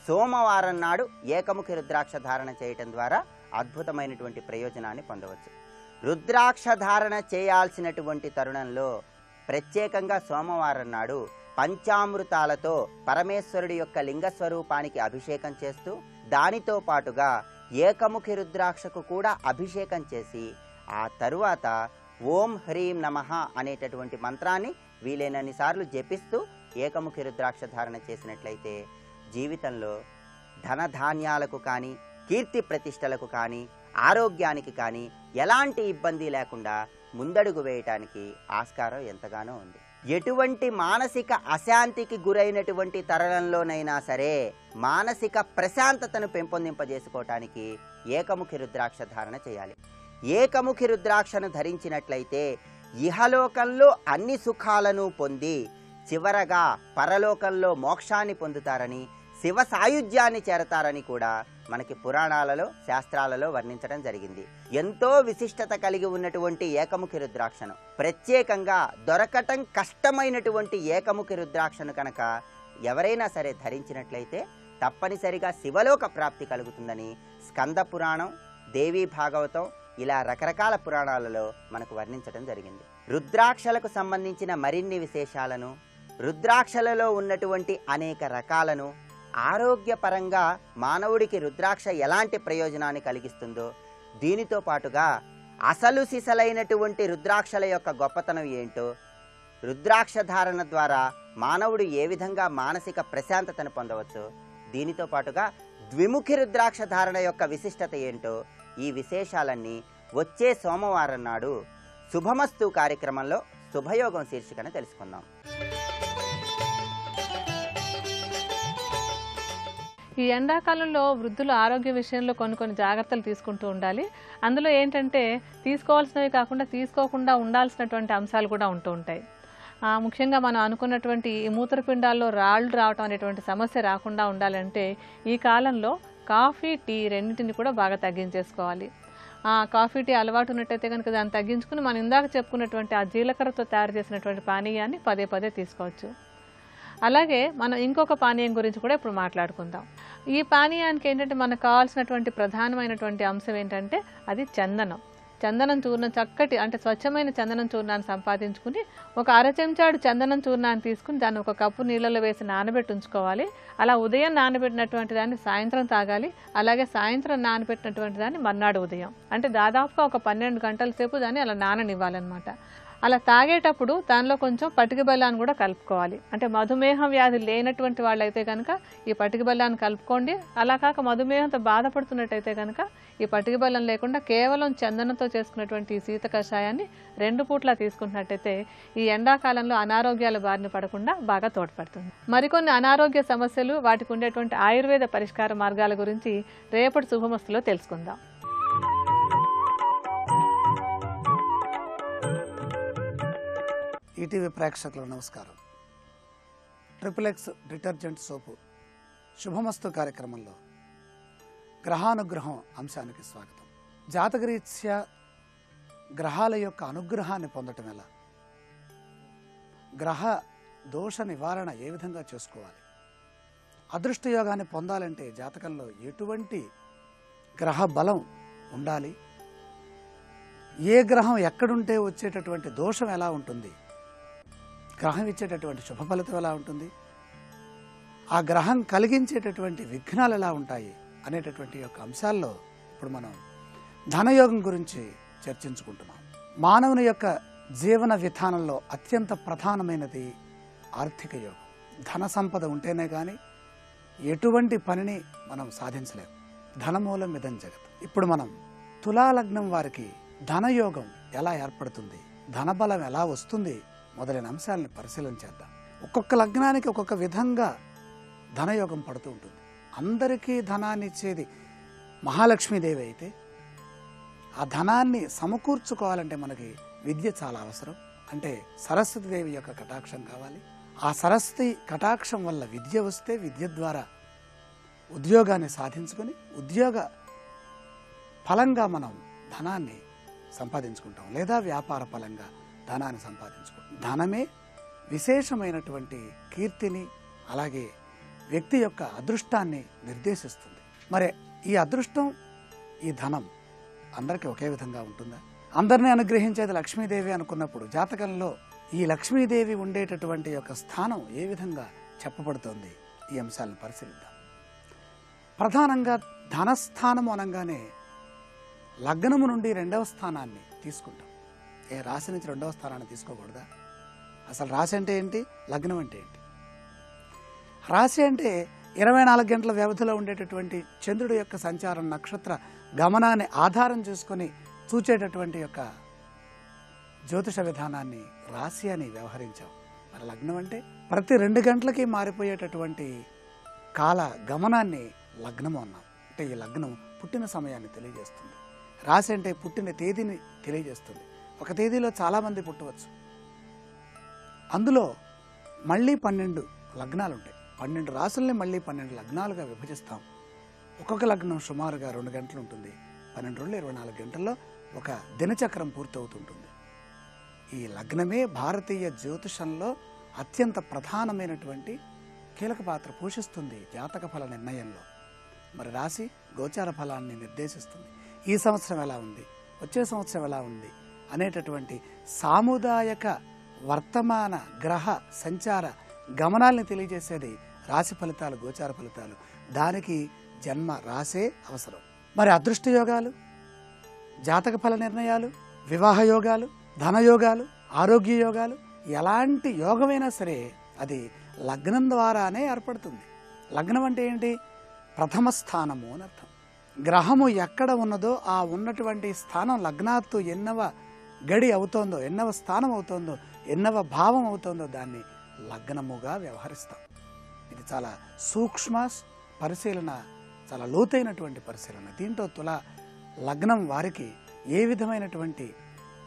సోమవారం నాడు ఏకముఖి రుద్రాక్ష ధారణ చేయటం ద్వారా అద్భుతమైనటువంటి ప్రయోజనాన్ని పొందవచ్చు. రుద్రాక్ష ధారణ చేయాల్సినటువంటి తరుణంలో ప్రత్యేకంగా సోమవారం నాడు పంచామృతాలతో పరమేశ్వరుడి యొక్క లింగ స్వరూపానికి అభిషేకం చేస్తూ దానితో పాటుగా ఏకముఖి రుద్రాక్షకు కూడా అభిషేకం చేసి ఆ తరువాత ఓం హ్రీం నమః అనేటటువంటి మంత్రాన్ని వీలైనన్ని సార్లు జపిస్తూ ఏకముఖి రుద్రాక్ష ధారణ చేసినట్లయితే జీవితంలో ధనధాన్యాలకు కానీ కీర్తి ప్రతిష్టలకు కానీ ఆరోగ్యానికి కానీ ఎలాంటి ఇబ్బంది లేకుండా ముందడుగు వేయటానికి ఆస్కారం ఎంతగానో ఉంది. ఎటువంటి మానసిక అశాంతికి గురైనటువంటి తరుణంలోనైనా సరే మానసిక ప్రశాంతతను పెంపొందింపజేసుకోవటానికి ఏకముఖి రుద్రాక్ష ధారణ చేయాలి. ఏకముఖి రుద్రాక్షను ధరించినట్లయితే ఇహలోకంలో అన్ని సుఖాలను పొంది చివరగా పరలోకంలో మోక్షాన్ని పొందుతారని, శివ సాయుధ్యాన్ని చేరతారని కూడా మనకి పురాణాలలో శాస్త్రాలలో వర్ణించడం జరిగింది. ఎంతో విశిష్టత కలిగి ఉన్నటువంటి ఏకముఖి రుద్రాక్షను, ప్రత్యేకంగా దొరకటం కష్టమైనటువంటి ఏకముఖి రుద్రాక్షను కనుక ఎవరైనా సరే ధరించినట్లయితే తప్పనిసరిగా శివలోక ప్రాప్తి కలుగుతుందని స్కంద పురాణం, దేవీ భాగవతం ఇలా రకరకాల పురాణాలలో మనకు వర్ణించడం జరిగింది. రుద్రాక్షలకు సంబంధించిన మరిన్ని విశేషాలను, రుద్రాక్షలలో ఉన్నటువంటి అనేక రకాలను, ఆరోగ్యపరంగా మానవుడికి రుద్రాక్ష ఎలాంటి ప్రయోజనాన్ని కలిగిస్తుందో, దీనితో పాటుగా అసలు సిసలైనటువంటి రుద్రాక్షల యొక్క గొప్పతనం ఏంటో, రుద్రాక్ష ధారణ ద్వారా మానవుడు ఏ విధంగా మానసిక ప్రశాంతతను పొందవచ్చు, దీనితో పాటుగా ద్విముఖి రుద్రాక్ష ధారణ యొక్క విశిష్టత ఏంటో, ఈ విశేషాలన్నీ వచ్చే సోమవారం నాడు శుభమస్తు కార్యక్రమంలో శుభయోగం శీర్షికన తెలుసుకుందాం. ఈ ఎండాకాలంలో వృద్ధులు ఆరోగ్య విషయంలో కొన్ని జాగ్రత్తలు తీసుకుంటూ ఉండాలి. అందులో ఏంటంటే తీసుకోవాల్సినవి కాకుండా తీసుకోకుండా ఉండాల్సినటువంటి అంశాలు కూడా ఉంటూ ఉంటాయి. ముఖ్యంగా మనం అనుకున్నటువంటి ఈ మూత్రపిండాల్లో రాళ్ళు రావటం అనేటువంటి సమస్య రాకుండా ఉండాలంటే ఈ కాలంలో కాఫీ, టీ రెండింటిని కూడా బాగా తగ్గించేసుకోవాలి. కాఫీ, టీ అలవాటు ఉన్నట్టయితే కనుక దాన్ని తగ్గించుకుని మనం ఇందాక చెప్పుకున్నటువంటి ఆ జీలకర్రతో తయారు చేసినటువంటి పానీయాన్ని పదే పదే తీసుకోవచ్చు. అలాగే మనం ఇంకొక పానీయం గురించి కూడా ఇప్పుడు మాట్లాడుకుందాం. ఈ పానీయానికి ఏంటంటే మనకు కావాల్సినటువంటి ప్రధానమైనటువంటి అంశం ఏంటంటే అది చందనం. చందనం చూర్ణం, చక్కటి అంటే స్వచ్ఛమైన చందనం చూర్ణాన్ని సంపాదించుకుని ఒక అర చెంచాడు చందనం చూర్ణాన్ని తీసుకుని దాన్ని ఒక కప్పు నీళ్ళలో వేసి నానబెట్టి ఉంచుకోవాలి. అలా ఉదయం నానబెట్టినటువంటి దాన్ని సాయంత్రం తాగాలి. అలాగే సాయంత్రం నానబెట్టినటువంటి దాన్ని మర్నాడు ఉదయం, అంటే దాదాపుగా ఒక 12 గంటల సేపు దాన్ని అలా నాననివ్వాలన్నమాట. అలా తాగేటప్పుడు దానిలో కొంచెం పటిక బెల్లాన్ని కూడా కలుపుకోవాలి. అంటే మధుమేహం వ్యాధి లేనటువంటి వాళ్ళైతే కనుక ఈ పటిక బెల్లాన్ని కలుపుకోండి. అలా కాక మధుమేహంతో బాధపడుతున్నట్టయితే కనుక ఈ పటిక బెల్లం లేకుండా కేవలం చందనంతో చేసుకున్నటువంటి ఈ శీత కషాయాన్ని 2 పూట్లా తీసుకున్నట్టయితే ఈ ఎండాకాలంలో అనారోగ్యాల బారిన పడకుండా బాగా తోడ్పడుతుంది. మరికొన్ని అనారోగ్య సమస్యలు, వాటికి ఉండేటువంటి ఆయుర్వేద పరిష్కార మార్గాల గురించి రేపటి శుభమస్తులో తెలుసుకుందాం. ఈటీవీ ప్రేక్షకులకు నమస్కారం. ట్రిపుల్-ఎక్స్ డిటర్జెంట్ సోపు శుభమస్తు కార్యక్రమంలో గ్రహానుగ్రహం అంశానికి స్వాగతం. జాతకరీత్యా గ్రహాల యొక్క అనుగ్రహాన్ని పొందటం ఎలా, గ్రహ దోష నివారణ ఏ విధంగా చేసుకోవాలి, అదృష్ట యోగాన్ని పొందాలంటే జాతకంలో ఎటువంటి గ్రహ బలం ఉండాలి, ఏ గ్రహం ఎక్కడుంటే వచ్చేటటువంటి దోషం ఎలా ఉంటుంది, గ్రహం ఇచ్చేటటువంటి శుభ ఫలితం ఎలా ఉంటుంది, ఆ గ్రహం కలిగించేటటువంటి విఘ్నాలు ఎలా ఉంటాయి అనేటటువంటి యొక్క అంశాల్లో ఇప్పుడు మనం ధనయోగం గురించి చర్చించుకుంటున్నాం. మానవుని యొక్క జీవన విధానంలో అత్యంత ప్రధానమైనది ఆర్థిక యోగం. ధన సంపద ఉంటేనే కానీ ఎటువంటి పనిని మనం సాధించలేము. ధనమూలం ఇదం జగత్. ఇప్పుడు మనం తులాలగ్నం వారికి ధనయోగం ఎలా ఏర్పడుతుంది, ధనబలం ఎలా వస్తుంది మొదలైన అంశాలను పరిశీలన చేద్దాం. ఒక్కొక్క లగ్నానికి ఒక్కొక్క విధంగా ధనయోగం పడుతూ ఉంటుంది. అందరికీ ధనాన్ని ఇచ్చేది మహాలక్ష్మీదేవి అయితే ఆ ధనాన్ని సమకూర్చుకోవాలంటే మనకి విద్య చాలా అవసరం. అంటే సరస్వతీదేవి యొక్క కటాక్షం కావాలి. ఆ సరస్వతి కటాక్షం వల్ల విద్య వస్తే విద్య ద్వారా ఉద్యోగాన్ని సాధించుకొని ఉద్యోగ ఫలంగా మనం ధనాన్ని సంపాదించుకుంటాం, లేదా వ్యాపార ఫలంగా ధనాన్ని సంపాదించుకుంటాం. ధనమే విశేషమైనటువంటి కీర్తిని, అలాగే వ్యక్తి యొక్క అదృష్టాన్ని నిర్దేశిస్తుంది. మరి ఈ అదృష్టం, ఈ ధనం అందరికీ ఒకే విధంగా ఉంటుందా? అందరినీ అనుగ్రహించేది లక్ష్మీదేవి అనుకున్నప్పుడు జాతకంలో ఈ లక్ష్మీదేవి ఉండేటటువంటి యొక్క స్థానం ఏ విధంగా చెప్పబడుతోంది, ఈ అంశాలను పరిశీలిద్దాం. ప్రధానంగా ధనస్థానము అనగానే లగ్నము నుండి 2వ స్థానాన్ని తీసుకుంటాం. రాశి నుంచి 2వ స్థానాన్ని తీసుకోకూడదా? అసలు రాశి అంటే ఏంటి, లగ్నం అంటే ఏంటి? రాశి అంటే 24 గంటల వ్యవధిలో ఉండేటటువంటి చంద్రుడి యొక్క సంచారం, నక్షత్ర గమనాన్ని ఆధారం చేసుకొని చూచేటటువంటి యొక్క జ్యోతిష విధానాన్ని రాశి అని వ్యవహరించాం. మరి లగ్నం అంటే ప్రతి 2 గంటలకి మారిపోయేటటువంటి కాల గమనాన్ని లగ్నము అన్నాం. అంటే ఈ లగ్నం పుట్టిన సమయాన్ని తెలియజేస్తుంది. రాశి అంటే పుట్టిన తేదీని తెలియజేస్తుంది. ఒక తేదీలో చాలామంది పుట్టవచ్చు. అందులో మళ్ళీ 12 లగ్నాలు ఉంటాయి. 12 రాసుల్ని మళ్ళీ 12 లగ్నాలుగా విభజిస్తాం. ఒక్కొక్క లగ్నం సుమారుగా 2 గంటలు ఉంటుంది. 12 రోజులు 24 గంటల్లో ఒక దినచక్రం పూర్తవుతుంటుంది. ఈ లగ్నమే భారతీయ జ్యోతిషంలో అత్యంత ప్రధానమైనటువంటి కీలక పాత్ర పోషిస్తుంది జాతక ఫల నిర్ణయంలో. మరి రాశి గోచార ఫలాన్ని నిర్దేశిస్తుంది. ఈ సంవత్సరం ఎలా ఉంది, వచ్చే సంవత్సరం ఎలా ఉంది అనేటటువంటి సాముదాయక వర్తమాన గ్రహ సంచార గమనాల్ని తెలియజేసేది రాశి ఫలితాలు, గోచార ఫలితాలు. దానికి జన్మ రాసే అవసరం. మరి అదృష్ట యోగాలు, జాతక ఫల నిర్ణయాలు, వివాహ యోగాలు, ధనయోగాలు, ఆరోగ్య యోగాలు, ఎలాంటి యోగమైనా సరే అది లగ్నం ద్వారానే ఏర్పడుతుంది. లగ్నం అంటే ఏంటి? ప్రథమ స్థానము అని అర్థం. గ్రహము ఎక్కడ ఉన్నదో ఆ ఉన్నటువంటి స్థానం లగ్నాత్తు ఎన్నవ గడి అవుతోందో, ఎన్నవ స్థానం అవుతోందో, ఎన్నవ భావం అవుతోందో దాన్ని లగ్నముగా వ్యవహరిస్తాం. ఇది చాలా సూక్ష్మ పరిశీలన, చాలా లోతైనటువంటి పరిశీలన. దీంట్లో తులా లగ్నం వారికి ఏ విధమైనటువంటి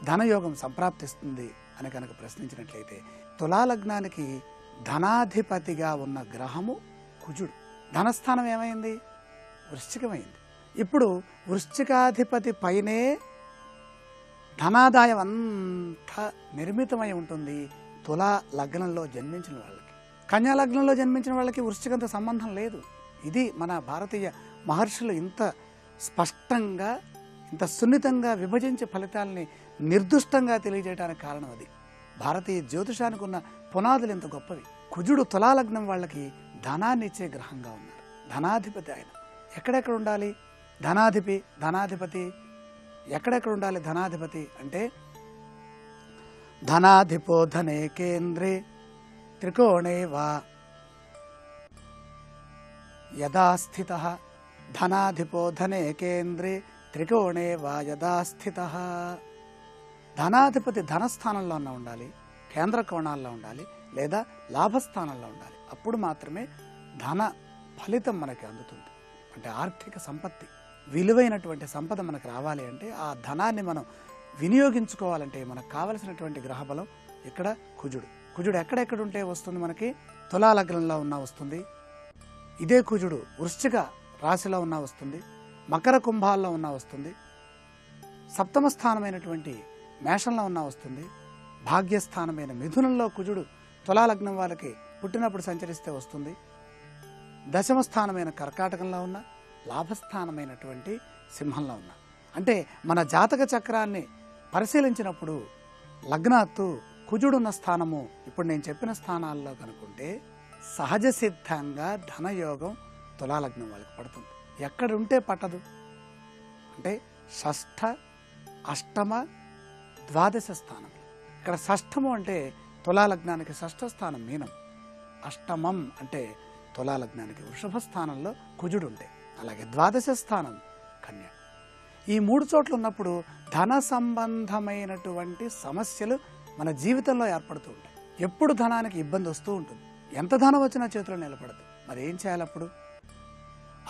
ధనయోగం సంప్రాప్తిస్తుంది అని కనుక ప్రశ్నించినట్లయితే, తులా లగ్నానికి ధనాధిపతిగా ఉన్న గ్రహము కుజుడు. ధనస్థానం ఏమైంది? వృశ్చికమైంది. ఇప్పుడు వృశ్చికాధిపతి పైనే ధనాదాయం అంతా నిర్మితమై ఉంటుంది తులా లగ్నంలో జన్మించిన వాళ్ళకి. కన్యా లగ్నంలో జన్మించిన వాళ్ళకి వృశ్చికంతో సంబంధం లేదు. ఇది మన భారతీయ మహర్షులు ఇంత స్పష్టంగా, ఇంత సున్నితంగా విభజించే ఫలితాలని నిర్దుష్టంగా తెలియజేయడానికి కారణం అది. భారతీయ జ్యోతిషానికి ఉన్న పునాదులు ఎంత గొప్పవి. కుజుడు తులాలగ్నం వాళ్ళకి ధనాన్ని ఇచ్చే గ్రహంగా ఉన్నారు. ధనాధిపతి ఆయన. ఎక్కడెక్కడ ఉండాలి ధనాధిపతి ఎక్కడెక్కడ ఉండాలి ధనాధిపతి అంటే, ధనాధిపో ధనే కేంద్రే త్రికోణే వా యదా స్థితః. ధనాధిపో ధనే కేంద్రే త్రికోణే వా యదా స్థితః. ధనాధిపతి ధనస్థానంలో ఉండాలి, కేంద్ర కోణాల్లో ఉండాలి, లేదా లాభస్థానంలో ఉండాలి. అప్పుడు మాత్రమే ధన ఫలితం మనకి అందుతుంది. అంటే ఆర్థిక సంపత్తి, విలువైనటువంటి సంపద మనకు రావాలి అంటే, ఆ ధనాన్ని మనం వినియోగించుకోవాలంటే మనకు కావలసినటువంటి గ్రహబలం ఇక్కడ కుజుడు. కుజుడు ఎక్కడెక్కడ ఉంటే వస్తుంది మనకి? తులా లగ్నంలో ఉన్నా వస్తుంది. ఇదే కుజుడు వృశ్చిక రాశిలో ఉన్నా వస్తుంది, మకర కుంభాల్లో ఉన్నా వస్తుంది, సప్తమ స్థానమైనటువంటి మేషంలో ఉన్నా వస్తుంది, భాగ్యస్థానమైన మిథునంలో కుజుడు తులాలగ్నం వాళ్ళకి పుట్టినప్పుడు సంచరిస్తే వస్తుంది, దశమ స్థానమైన కర్కాటకంలో ఉన్న, లాభస్థానమైనటువంటి సింహంలో ఉన్న. అంటే మన జాతక చక్రాన్ని పరిశీలించినప్పుడు లగ్నాత్తు కుజుడున్న స్థానము ఇప్పుడు నేను చెప్పిన స్థానాల్లో కనుక్కుంటే సహజ సిద్ధంగా ధనయోగం తులాలగ్నం వాళ్ళకి పడుతుంది. ఎక్కడుంటే పట్టదు అంటే షష్ఠ, అష్టమ, ద్వాదశ స్థానం. ఇక్కడ షష్ఠము అంటే తులాలగ్నానికి షష్ఠ స్థానం మీనం, అష్టమం అంటే తులాలగ్నానికి వృషభ స్థానంలో కుజుడు ఉంటే, అలాగే ద్వాదశ స్థానం కన్య. ఈ 3 చోట్ల ఉన్నప్పుడు ధన సంబంధమైనటువంటి సమస్యలు మన జీవితంలో ఏర్పడుతూ ఉంటాయి. ఎప్పుడు ధనానికి ఇబ్బంది వస్తూ ఉంటుంది. ఎంత ధనం వచ్చినా చేతిలో నిలబడదు. మరి ఏం చేయాలి అప్పుడు?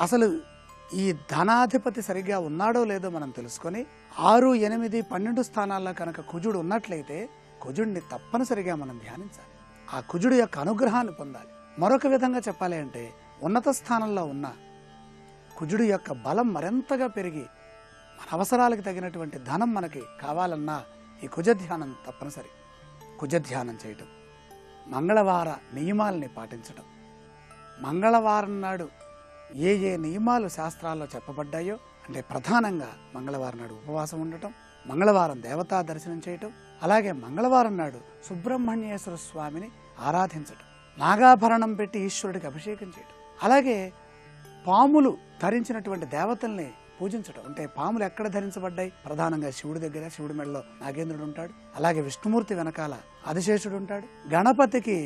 అసలు ఈ ధనాధిపతి సరిగ్గా ఉన్నాడో లేదో మనం తెలుసుకొని 6, 8, 12 స్థానాల్లో కనుక కుజుడు ఉన్నట్లయితే కుజుడిని తప్పనిసరిగా మనం ధ్యానించాలి. ఆ కుజుడు యొక్క అనుగ్రహాన్ని పొందాలి. మరొక విధంగా చెప్పాలి అంటే, ఉన్నత స్థానంలో ఉన్న కుజుడు యొక్క బలం మరింతగా పెరిగి మన అవసరాలకు తగినటువంటి ధనం మనకి కావాలన్నా ఈ కుజధ్యానం తప్పనిసరి. కుజధ్యానం చేయటం, మంగళవార నియమాలని పాటించటం, మంగళవారం నాడు ఏ నియమాలు శాస్త్రాల్లో చెప్పబడ్డాయో అంటే ప్రధానంగా మంగళవారం నాడు ఉపవాసం ఉండటం, మంగళవారం దేవతా దర్శనం చేయటం, అలాగే మంగళవారం నాడు సుబ్రహ్మణ్యేశ్వర స్వామిని ఆరాధించటం, నాగాభరణం పెట్టి ఈశ్వరుడికి అభిషేకం చేయటం, అలాగే పాములు ధరించినటువంటి దేవతల్ని పూజించడం. అంటే పాములు ఎక్కడ ధరించబడ్డాయి? ప్రధానంగా శివుడి దగ్గర, శివుడి మెడలో నాగేంద్రుడు ఉంటాడు, అలాగే విష్ణుమూర్తి వెనకాల ఆదిశేషుడు ఉంటాడు, గణపతికి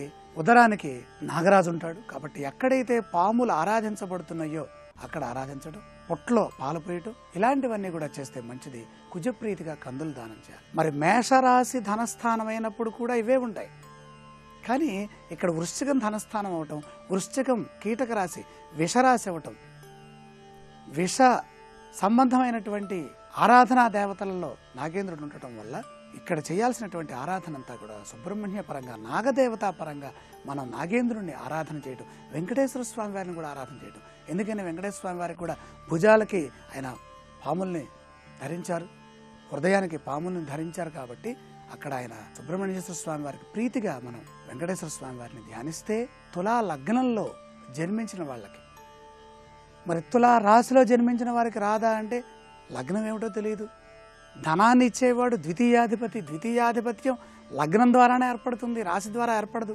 ఉదరానికి నాగరాజు ఉంటాడు. కాబట్టి ఎక్కడైతే పాములు ఆరాధించబడుతున్నాయో అక్కడ ఆరాధించడం, పొట్లో పాలు పోయటం, ఇలాంటివన్నీ కూడా చేస్తే మంచిది. కుజప్రీతిగా కందులు దానం చేయాలి. మరి మేషరాశి ధనస్థానం అయినప్పుడు కూడా ఇవే ఉంటాయి. కానీ ఇక్కడ వృశ్చికం ధనస్థానం అవటం, వృశ్చికం కీటక రాశి, విషరాశి అవటం, విష సంబంధమైనటువంటి ఆరాధనా దేవతలలో నాగేంద్రుడు ఉండటం వల్ల ఇక్కడ చేయాల్సినటువంటి ఆరాధన అంతా కూడా సుబ్రహ్మణ్య పరంగా, నాగదేవతా పరంగా మనం నాగేంద్రుడిని ఆరాధన చేయటం, వెంకటేశ్వర స్వామి వారిని కూడా ఆరాధన చేయటం. ఎందుకని వెంకటేశ్వర స్వామి వారికి కూడా భుజాలకి ఆయన పాముల్ని ధరించారు, హృదయానికి పాముల్ని ధరించారు. కాబట్టి అక్కడ ఆయన సుబ్రహ్మణ్యేశ్వర స్వామి వారికి ప్రీతిగా మనం వెంకటేశ్వర స్వామి వారిని ధ్యానిస్తే, తులా లగ్నంలో జన్మించిన వాళ్ళకి, మరి తులా రాశిలో జన్మించిన వారికి రాదా అంటే లగ్నం ఏమిటో తెలియదు. ధనాన్ని ఇచ్చేవాడు ద్వితీయాధిపతి, ద్వితీయాధిపత్యం లగ్నం ద్వారానే ఏర్పడుతుంది, రాశి ద్వారా ఏర్పడదు.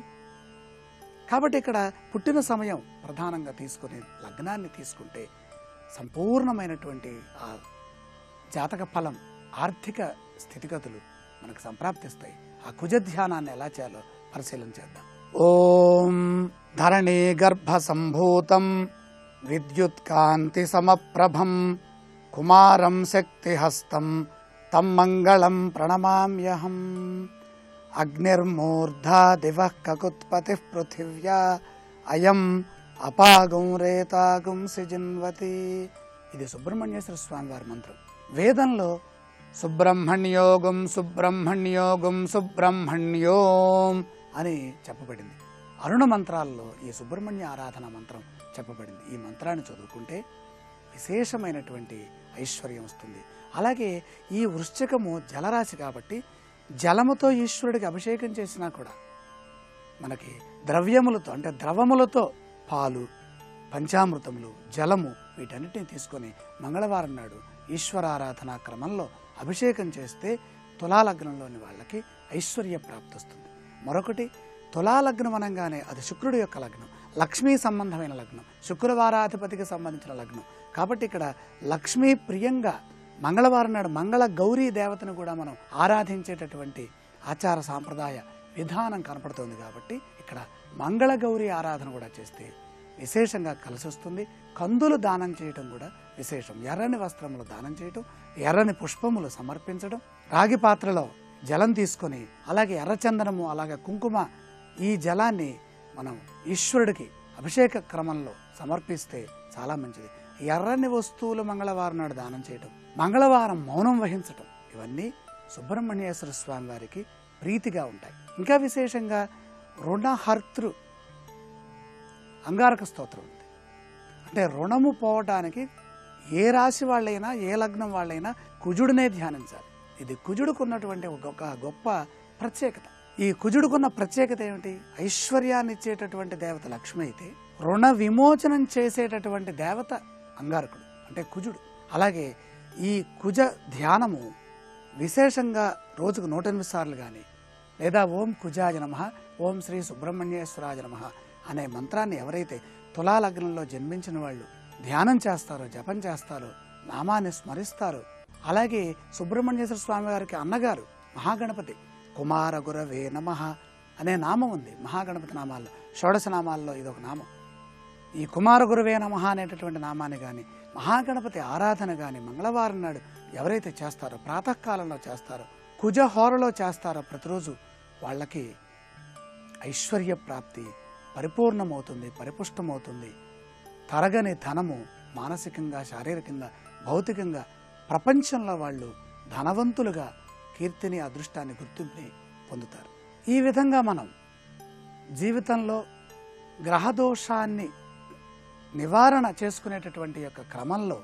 కాబట్టి ఇక్కడ పుట్టిన సమయం ప్రధానంగా తీసుకుని లగ్నాన్ని తీసుకుంటే సంపూర్ణమైనటువంటి ఆ జాతక ఫలం, ఆర్థిక స్థితిగతులు మనకు సంప్రాప్తిస్తాయి. ఆ కుజ ధ్యానాన్ని ఎలా చేయాలో పరిశీలన చేద్దాం. ఓం ధరణీ గర్భ సంభూతం విద్యుత్కాంతి సమప్రభం కుమారం శక్తిహస్తం తం మంగళం ప్రణమామ్యహం. అగ్నిర్మూర్ధా దివః కకుత్పతిః పృథివ్యా అయం అపాగం రేతాగం సిజిన్వతి. ఇది సుబ్రహ్మణ్యేశ్వర స్వామి వారి మంత్రం. వేదంలో సుబ్రహ్మణ్యోగం సుబ్రహ్మణ్యోగం సుబ్రహ్మణ్యోం అని చెప్పబడింది. అరుణ మంత్రాల్లో ఈ సుబ్రహ్మణ్య ఆరాధన మంత్రం చెప్పబడింది. ఈ మంత్రాన్ని చదువుకుంటే విశేషమైనటువంటి ఐశ్వర్యం వస్తుంది. అలాగే ఈ వృశ్చికము జలరాశి కాబట్టి జలముతో ఈశ్వరుడికి అభిషేకం చేసినా కూడా మనకి ద్రవ్యములతో, అంటే ద్రవములతో, పాలు, పంచామృతములు, జలము వీటన్నిటిని తీసుకొని మంగళవారం నాడు ఈశ్వరారాధనా క్రమంలో అభిషేకం చేస్తే తులాలగ్నంలోని వాళ్ళకి ఐశ్వర్య ప్రాప్తి వస్తుంది. మరొకటి, తులాలగ్నం అనగానే అది శుక్రుడి యొక్క లగ్నం, లక్ష్మీ సంబంధమైన లగ్నం, శుక్రవారాధిపతికి సంబంధించిన లగ్నం. కాబట్టి ఇక్కడ లక్ష్మీ ప్రియంగా మంగళవారం నాడు మంగళ గౌరీ దేవతను కూడా మనం ఆరాధించేటటువంటి ఆచార సాంప్రదాయ విధానం కనపడుతుంది. కాబట్టి ఇక్కడ మంగళ గౌరీ ఆరాధన కూడా చేస్తే విశేషంగా కలిసి వస్తుంది. కందులు దానం చేయటం కూడా విశేషం. ఎర్రని వస్త్రములు దానం చేయటం, ఎర్రని పుష్పములు సమర్పించడం, రాగి పాత్రలో జలం తీసుకొని, అలాగే ఎర్రచందనము, అలాగే కుంకుమ, ఈ జలాన్ని మనం ఈశ్వరుడికి అభిషేక క్రమంలో సమర్పిస్తే చాలా మంచిది. ఎర్రని వస్తువులు మంగళవారం నాడు దానం చేయటం, మంగళవారం మౌనం వహించటం, ఇవన్నీ సుబ్రహ్మణ్యేశ్వర స్వామి వారికి ప్రీతిగా ఉంటాయి. ఇంకా విశేషంగా రుణహర్తృ అంగారక స్తోత్రం ఉంది. అంటే రుణము పోవటానికి ఏ రాశి వాళ్ళైనా, ఏ లగ్నం వాళ్ళైనా కుజుడినే ధ్యానించాలి. ఇది కుజుడుకున్నటువంటి ఒక గొప్ప ప్రత్యేకత. ఈ కుజుడుకున్న ప్రత్యేకత ఏమిటి? ఐశ్వర్యాన్ని ఇచ్చేటటువంటి దేవత లక్ష్మి అయితే, రుణ విమోచనం చేసేటటువంటి దేవత అంగారకుడు అంటే కుజుడు. అలాగే ఈ కుజ ధ్యానము విశేషంగా రోజుకు 108 సార్లు కానీ, లేదా ఓం కుజాయ నమః, ఓం శ్రీ సుబ్రహ్మణ్యేశ్వరాయ నమః అనే మంత్రాన్ని ఎవరైతే తులాలగ్నంలో జన్మించిన వాళ్ళు ధ్యానం చేస్తారో, జపం చేస్తారో, నామాన్ని స్మరిస్తారో, అలాగే సుబ్రహ్మణ్యేశ్వర స్వామి వారికి అన్నగారు మహాగణపతి కుమార గురవే నమః అనే నామం ఉంది మహాగణపతి నామాల్లో, షోడశ నామాల్లో ఇదొక నామం. ఈ కుమార గురవే నమః అనేటటువంటి నామాన్ని కానీ, మహాగణపతి ఆరాధన కానీ మంగళవారం నాడు ఎవరైతే చేస్తారో, ప్రాతకాలంలో చేస్తారో, కుజహోరలో చేస్తారో ప్రతిరోజు, వాళ్ళకి ఐశ్వర్య ప్రాప్తి పరిపూర్ణమవుతుంది, పరిపుష్టమవుతుంది. తరగని ధనము మానసికంగా, శారీరకంగా, భౌతికంగా ప్రపంచంలో వాళ్ళు ధనవంతులుగా కీర్తిని, అదృష్టాన్ని, గుర్తింపుని పొందుతారు. ఈ విధంగా మనం జీవితంలో గ్రహదోషాన్ని నివారణ చేసుకునేటటువంటి యొక్క క్రమంలో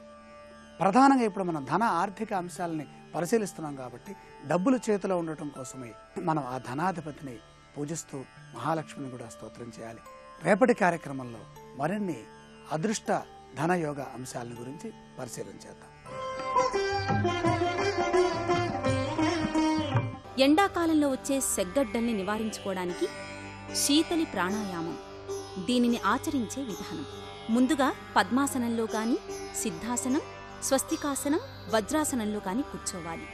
ప్రధానంగా ఇప్పుడు మనం ధన ఆర్థిక అంశాలని పరిశీలిస్తున్నాం. కాబట్టి డబ్బులు చేతిలో ఉండటం కోసమే మనం ఆ ధనాధిపతిని పూజిస్తూ మహాలక్ష్మిని కూడా స్తోత్రం చేయాలి. రేపటి కార్యక్రమంలో మరిన్ని అదృష్ట ధనయోగ అంశాలను గురించి పరిశీలన చేద్దాం. ఎండాకాలంలో వచ్చే సెగ్గడ్డల్ని నివారించుకోవడానికి శీతలి ప్రాణాయామం. దీనిని ఆచరించే విధానం: ముందుగా పద్మాసనంలో గాని, సిద్ధాసనం, స్వస్తికాసనం, వజ్రాసనంలో గాని కూర్చోవాలి.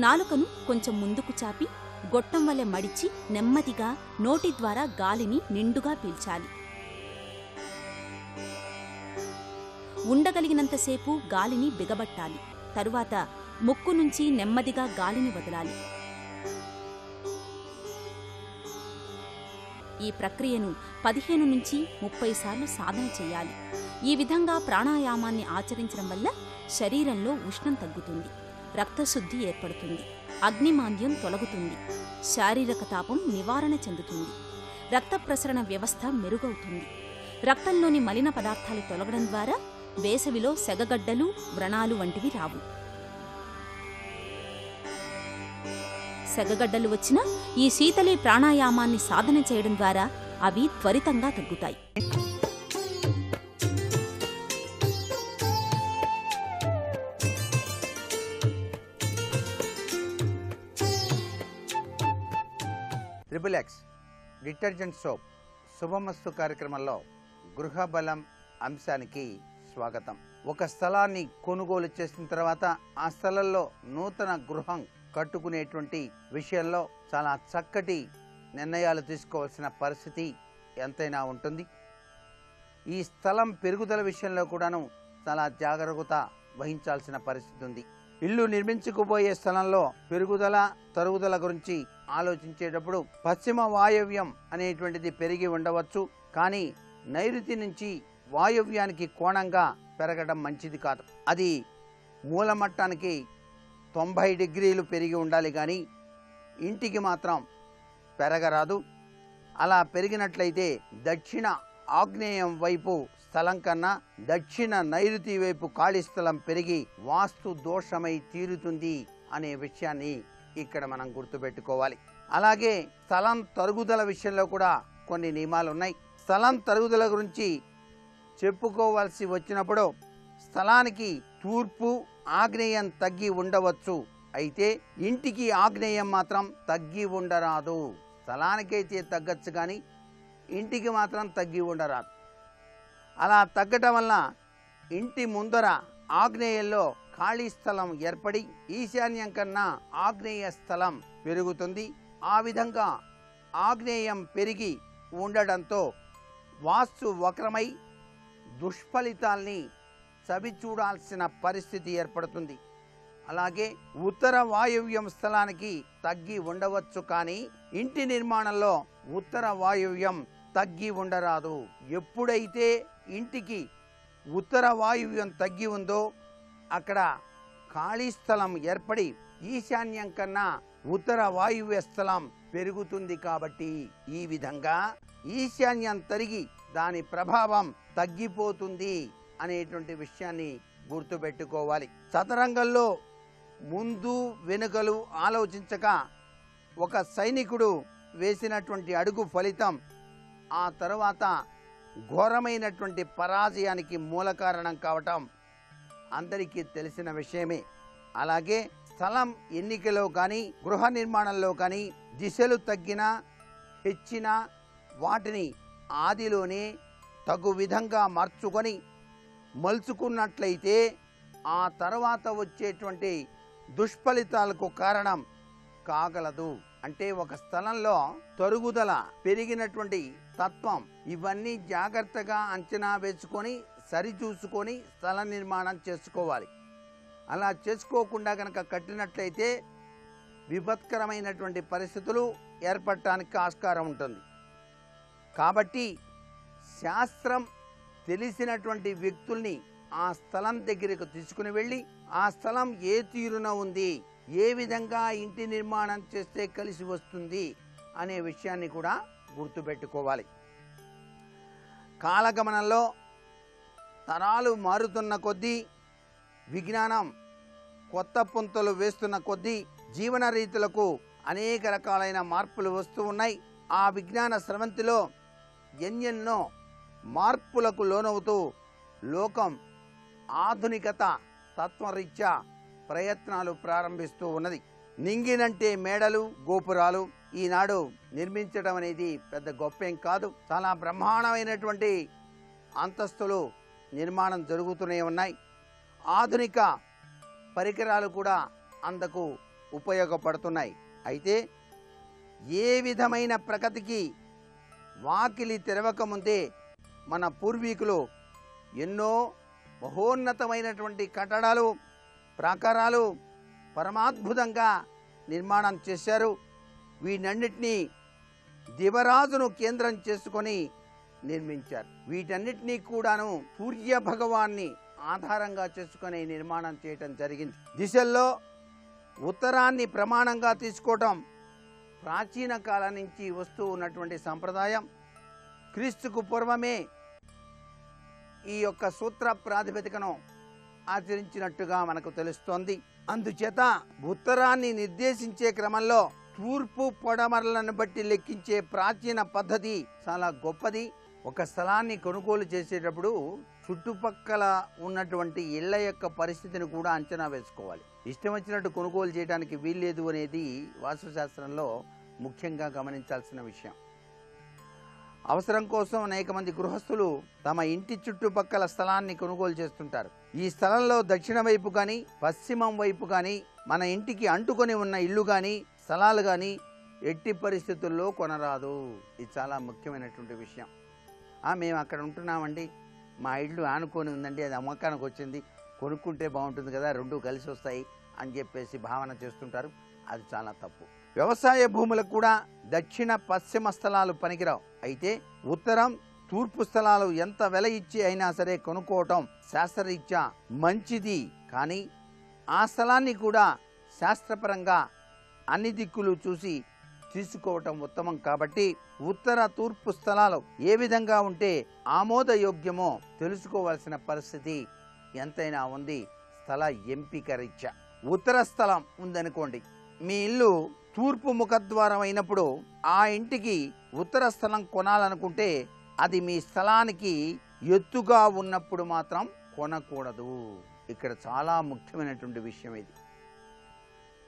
నాలుకను కొంచెం ముందుకు చాపి గొట్టం వలె మడిచి నెమ్మదిగా నోటి ద్వారా గాలిని నిండుగా పీల్చాలి. ఉండగలిగినంతసేపు గాలిని బిగబట్టాలి. తరువాత ముక్కు నుంచి నెమ్మదిగా గాలిని వదలాలి. ఈ ప్రక్రియను 15 నుంచి 30 సార్లు సాధన చేయాలి. ఈ విధంగా ప్రాణాయామాన్ని ఆచరించడం వల్ల శరీరంలో ఉష్ణం తగ్గుతుంది, రక్తశుద్ధి ఏర్పడుతుంది, అగ్నిమాంద్యం తొలగుతుంది, శారీరక తాపం నివారణ చెందుతుంది, రక్త ప్రసరణ వ్యవస్థ మెరుగవుతుంది. రక్తంలోని మలిన పదార్థాలు తొలగడం ద్వారా వేసవిలో సెగగడ్డలు, వ్రణాలు వంటివి రావు. సెగగడ్డలు వచ్చినా ఈ శీతలి ప్రాణాయామాన్ని సాధన చేయడం ద్వారా అవి త్వరితంగా తగ్గుతాయి. XXX డిటర్జెంట్ సోప్ శుభమస్తు కార్యక్రమంలో గృహబలం అంశానికి స్వాగతం. ఒక స్థలాన్ని కొనుగోలు చేసిన తర్వాత ఆ స్థలంలో నూతన గృహం కట్టుకునేటువంటి విషయంలో చాలా చక్కటి నిర్ణయాలు తీసుకోవాల్సిన పరిస్థితి ఎంతైనా ఉంటుంది. ఈ స్థలం పెరుగుదల విషయంలో కూడాను చాలా జాగ్రత్త వహించాల్సిన పరిస్థితి ఉంది. ఇల్లు నిర్మించుకుపోయే స్థలంలో పెరుగుదల తరుగుదల గురించి ఆలోచించేటప్పుడు పశ్చిమ వాయవ్యం అనేటువంటిది పెరిగి ఉండవచ్చు, కానీ నైరుతి నుంచి వాయవ్యానికి కోణంగా పెరగడం మంచిది కాదు. అది మూలమట్టానికి 90 డిగ్రీలు పెరిగి ఉండాలి, కానీ ఇంటికి మాత్రం పెరగరాదు. అలా పెరిగినట్లయితే దక్షిణ ఆగ్నేయం వైపు స్థలం కన్నా దక్షిణ నైరుతి వైపు ఖాళీ స్థలం పెరిగి వాస్తు దోషమై తీరుతుంది అనే విషయాన్ని ఇక్కడ మనం గుర్తుపెట్టుకోవాలి. అలాగే స్థలం తరుగుదల విషయంలో కూడా కొన్ని నియమాలు ఉన్నాయి. స్థలం తరుగుదల గురించి చెప్పుకోవాల్సి వచ్చినప్పుడు స్థలానికి తూర్పు ఆగ్నేయం తగ్గి ఉండవచ్చు, అయితే ఇంటికి ఆగ్నేయం మాత్రం తగ్గి ఉండరాదు. స్థలానికైతే తగ్గచ్చు, కానీ ఇంటికి మాత్రం తగ్గి ఉండరాదు. అలా తగ్గటం వల్ల ఇంటి ముందర ఆగ్నేయంలో ఖాళీ స్థలం ఏర్పడి ఈశాన్యం కన్నా ఆగ్నేయ స్థలం పెరుగుతుంది. ఆ విధంగా ఆగ్నేయం పెరిగి ఉండడంతో వాస్తు వక్రమై దుష్ఫలితాల్ని చవిచూడాల్సిన పరిస్థితి ఏర్పడుతుంది. అలాగే ఉత్తర వాయువ్యం స్థలానికి తగ్గి ఉండవచ్చు, కానీ ఇంటి నిర్మాణంలో ఉత్తర వాయువ్యం తగ్గి ఉండరాదు. ఎప్పుడైతే ఇంటికి ఉత్తర వాయువ్యం తగ్గి ఉందో అక్కడ ఖాళీ స్థలం ఏర్పడి ఈశాన్యం కన్నా ఉత్తర వాయువ్య స్థలం పెరుగుతుంది. కాబట్టి ఈ విధంగా ఈశాన్యం తరిగి దాని ప్రభావం తగ్గిపోతుంది అనేటువంటి విషయాన్ని గుర్తుపెట్టుకోవాలి. చదరంగంలో ముందు వెనుకలు ఆలోచించక ఒక సైనికుడు వేసినటువంటి అడుగు ఫలితం ఆ తర్వాత ఘోరమైనటువంటి పరాజయానికి మూల కారణం కావటం అందరికీ తెలిసిన విషయమే. అలాగే స్థలం ఎన్నికలో కానీ గృహ నిర్మాణంలో కానీ దిశలు తగ్గినా హెచ్చినా వాటిని ఆదిలోనే తగు విధంగా మార్చుకొని మలుచుకున్నట్లయితే ఆ తర్వాత వచ్చేటువంటి దుష్ఫలితాలకు కారణం కాగలదు. అంటే ఒక స్థలంలో తరుగుదల పెరిగినటువంటి తత్వం ఇవన్నీ జాగ్రత్తగా అంచనా వేసుకొని సరిచూసుకొని స్థల నిర్మాణం చేసుకోవాలి. అలా చేసుకోకుండా కనుక కట్టినట్లయితే విపత్కరమైనటువంటి పరిస్థితులు ఏర్పడటానికి ఆస్కారం ఉంటుంది. కాబట్టి శాస్త్రం తెలిసినటువంటి వ్యక్తుల్ని ఆ స్థలం దగ్గరకు తీసుకుని వెళ్ళి ఆ స్థలం ఏ తీరున ఉంది, ఏ విధంగా ఇంటి నిర్మాణం చేస్తే కలిసి వస్తుంది అనే విషయాన్ని కూడా గుర్తుపెట్టుకోవాలి. కాలగమనంలో తరాలు మారుతున్న కొద్దీ, విజ్ఞానం కొత్త పుంతలు వేస్తున్న కొద్దీ జీవన రీతులకు అనేక రకాలైన మార్పులు వస్తూ ఉన్నాయి. ఆ విజ్ఞాన స్రవంతిలో ఎన్నెన్నో మార్పులకు లోనవుతూ లోకం ఆధునికత తత్వరీత్యా ప్రయత్నాలు ప్రారంభిస్తూ ఉన్నది. నింగినంటే మేడలు గోపురాలు ఈనాడు నిర్మించడం అనేది పెద్ద గొప్పేం కాదు. చాలా బ్రహ్మాండమైనటువంటి అంతస్తులు నిర్మాణం జరుగుతూనే ఉన్నాయి. ఆధునిక పరికరాలు కూడా అందుకు ఉపయోగపడుతున్నాయి. అయితే ఏ విధమైన ప్రగతికి వాకిలి తెరవకముందే మన పూర్వీకులు ఎన్నో మహోన్నతమైనటువంటి కట్టడాలు ప్రాకారాలు పరమాద్భుతంగా నిర్మాణం చేశారు. వీటన్నిటినీ దివరాజును కేంద్రం చేసుకొని నిర్మించారు. వీటన్నిటినీ కూడాను సూర్య భగవాన్ని ఆధారంగా చేసుకొని నిర్మాణం చేయటం జరిగింది. దిశల్లో ఉత్తరాన్ని ప్రమాణంగా తీసుకోవటం ప్రాచీన కాలం నుంచి వస్తూ ఉన్నటువంటి సంప్రదాయం. క్రీస్తుకు పూర్వమే ఈ యొక్క సూత్ర ప్రాతిపదికను ఆచరించినట్టుగా మనకు తెలుస్తోంది. అందుచేత ఉత్తరాన్ని నిర్దేశించే క్రమంలో తూర్పు పడమరలను బట్టి లెక్కించే ప్రాచీన పద్ధతి చాలా గొప్పది. ఒక స్థలాన్ని కొనుగోలు చేసేటప్పుడు చుట్టుపక్కల ఉన్నటువంటి ఇళ్ల యొక్క పరిస్థితిని కూడా అంచనా వేసుకోవాలి. ఇష్టం వచ్చినట్టు కొనుగోలు చేయడానికి వీల్లేదు అనేది వాస్తుశాస్త్రంలో ముఖ్యంగా గమనించాల్సిన విషయం. అవసరం కోసం అనేక మంది గృహస్థులు తమ ఇంటి చుట్టుపక్కల స్థలాన్ని కొనుగోలు చేస్తుంటారు. ఈ స్థలంలో దక్షిణ వైపు కానీ పశ్చిమం వైపు కానీ మన ఇంటికి అంటుకొని ఉన్న ఇల్లు కానీ స్థలాలు కానీ ఎట్టి పరిస్థితుల్లో కొనరాదు. ఇది చాలా ముఖ్యమైనటువంటి విషయం. మేము అక్కడ ఉంటున్నామండి, మా ఇల్లు ఆనుకొని ఉందండి, అది అమ్మకానికి వచ్చింది, కొనుక్కుంటే బాగుంటుంది కదా, రెండు కలిసి వస్తాయి అని చెప్పేసి భావన చేస్తుంటారు. అది చాలా తప్పు. వ్యవసాయ భూములకు కూడా దక్షిణ పశ్చిమ స్థలాలు పనికిరావు. అయితే ఉత్తరం తూర్పు స్థలాలు ఎంత వెల ఇచ్చి అయినా సరే కొనుక్కోవటం శాస్త్రరీత్యా మంచిది. కానీ ఆ స్థలాన్ని కూడా శాస్త్రపరంగా అన్ని దిక్కులు చూసి తీసుకోవటం ఉత్తమం. కాబట్టి ఉత్తర తూర్పు స్థలాలు ఏ విధంగా ఉంటే ఆమోదయోగ్యమో తెలుసుకోవాల్సిన పరిస్థితి ఎంతైనా ఉంది స్థల ఎంపిక రీత్యా. ఉత్తర స్థలం ఉందనుకోండి, మీ ఇల్లు తూర్పు ముఖద్వారం అయినప్పుడు ఆ ఇంటికి ఉత్తర స్థలం కొనాలనుకుంటే అది మీ స్థలానికి ఎత్తుగా ఉన్నప్పుడు మాత్రం కొనకూడదు. ఇక్కడ చాలా ముఖ్యమైనటువంటి విషయం ఇది.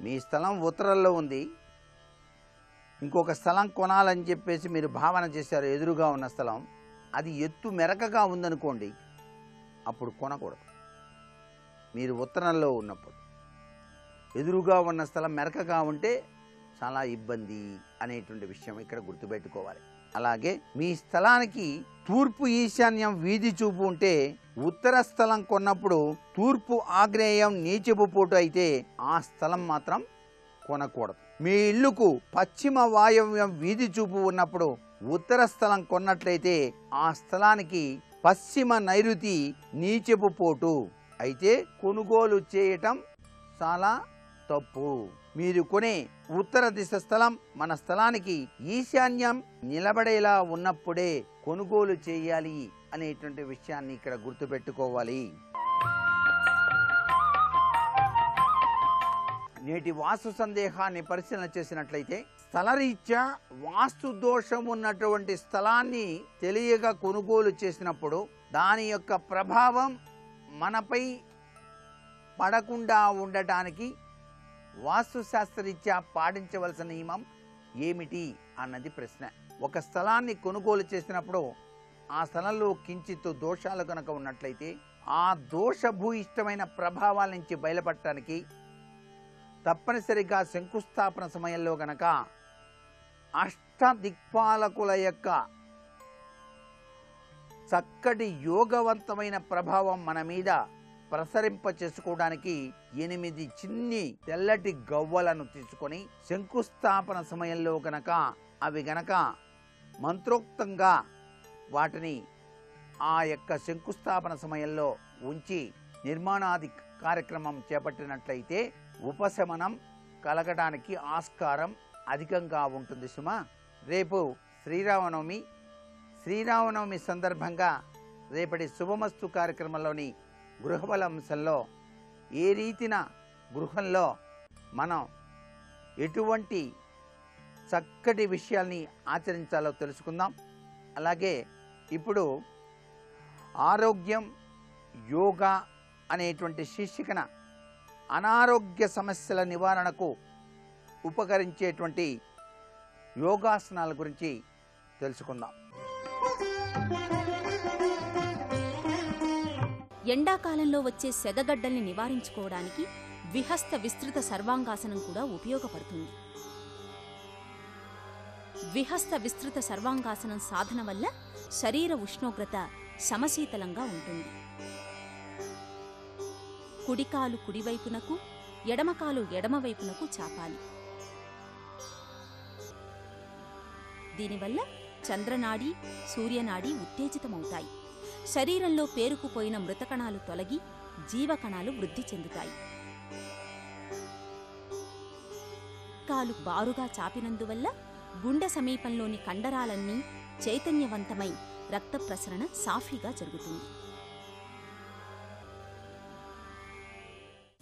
మీ స్థలం ఉత్తరంలో ఉంది, ఇంకొక స్థలం కొనాలని చెప్పేసి మీరు భావన చేశారు, ఎదురుగా ఉన్న స్థలం అది ఎత్తు మెరకగా ఉందనుకోండి, అప్పుడు కొనకూడదు. మీరు ఉత్తరంలో ఉన్నప్పుడు ఎదురుగా ఉన్న స్థలం మెరకగా ఉంటే చాలా ఇబ్బంది అనేటువంటి విషయం ఇక్కడ గుర్తుపెట్టుకోవాలి. అలాగే మీ స్థలానికి తూర్పు ఈశాన్యం వీధి చూపు ఉంటే ఉత్తర స్థలం కొన్నప్పుడు తూర్పు ఆగ్నేయం నీచపు పోటు అయితే ఆ స్థలం మాత్రం కొనకూడదు. మీ ఇల్లుకు పశ్చిమ వాయవ్యం వీధి చూపు ఉన్నప్పుడు ఉత్తర స్థలం కొన్నట్లయితే ఆ స్థలానికి పశ్చిమ నైరుతి నీచపు పోటు అయితే కొనుగోలు చేయటం చాలా తప్పు. మీరు కొనే ఉత్తర దిశ స్థలం మన స్థలానికి ఈశాన్యం నిలబడేలా ఉన్నప్పుడే కొనుగోలు చేయాలి అనేటువంటి విషయాన్ని ఇక్కడ గుర్తుపెట్టుకోవాలి. నేటి వాస్తు సందేహాన్ని పరిశీలన చేసినట్లయితే స్థలరీత్యా వాస్తు దోషం ఉన్నటువంటి స్థలాన్ని తెలియక కొనుగోలు చేసినప్పుడు దాని యొక్క ప్రభావం మనపై పడకుండా ఉండటానికి వాస్తు శాస్త్రరీత్యా పాటించవలసిన నియమం ఏమిటి అన్నది ప్రశ్న. ఒక స్థలాన్ని కొనుగోలు చేసినప్పుడు ఆ స్థలంలో కించిత్ దోషాలు కనుక ఉన్నట్లయితే ఆ దోషభూయిష్టమైన ప్రభావాల నుంచి బయలుపడటానికి తప్పనిసరిగా శంకుస్థాపన సమయంలో గనక అష్టదిక్పాలకుల యొక్క చక్కటి యోగవంతమైన ప్రభావం మన మీద ప్రసరింప చేసుకోవడానికి 8 చిన్ని తెల్లటి గవ్వలను తీసుకొని శంకుస్థాపన సమయంలో గనక అవి గనక మంత్రోక్తంగా వాటిని ఆ యొక్క శంకుస్థాపన సమయంలో ఉంచి నిర్మాణాది కార్యక్రమం చేపట్టినట్లయితే ఉపశమనం కలగడానికి ఆస్కారం అధికంగా ఉంటుంది సుమా. రేపు శ్రీరామనవమి సందర్భంగా రేపటి శుభమస్తు కార్యక్రమంలోని గృహబల అంశంలో ఏ రీతిన గృహంలో మనం ఎటువంటి చక్కటి విషయాల్ని ఆచరించాలో తెలుసుకుందాం. అలాగే ఇప్పుడు ఆరోగ్యం, యోగా, అనేటువంటి శీర్షికన అనారోగ్య సమస్యల నివారణకు ఉపకరించేటువంటి యోగాసనాల గురించి తెలుసుకుందాం. ఎండాకాలంలో వచ్చే సెగగడ్డల్ని నివారించుకోవడానికి ద్విహస్త విస్తృత సర్వాంగాసనం కూడా ఉపయోగపడుతుంది. ద్విహస్త విస్తృత సర్వాంగాసనం సాధన వల్ల శరీర ఉష్ణోగ్రత సమశీతలంగా ఉంటుంది. కుడికాలు కుడివైపునకు, ఎడమకాలు ఎడమవైపునకు చాపాలి. దీనివల్ల చంద్రనాడి, సూర్యనాడి ఉత్తేజితమవుతాయి. శరీరంలో పేరుకుపోయిన మృతకణాలు తొలగి జీవకణాలు వృద్ధి చెందుతాయి. కాలు బారుగా చాపినందువల్ల గుండె సమీపంలోని కండరాలన్నీ చైతన్యవంతమై రక్త ప్రసరణ సాఫీగా జరుగుతుంది.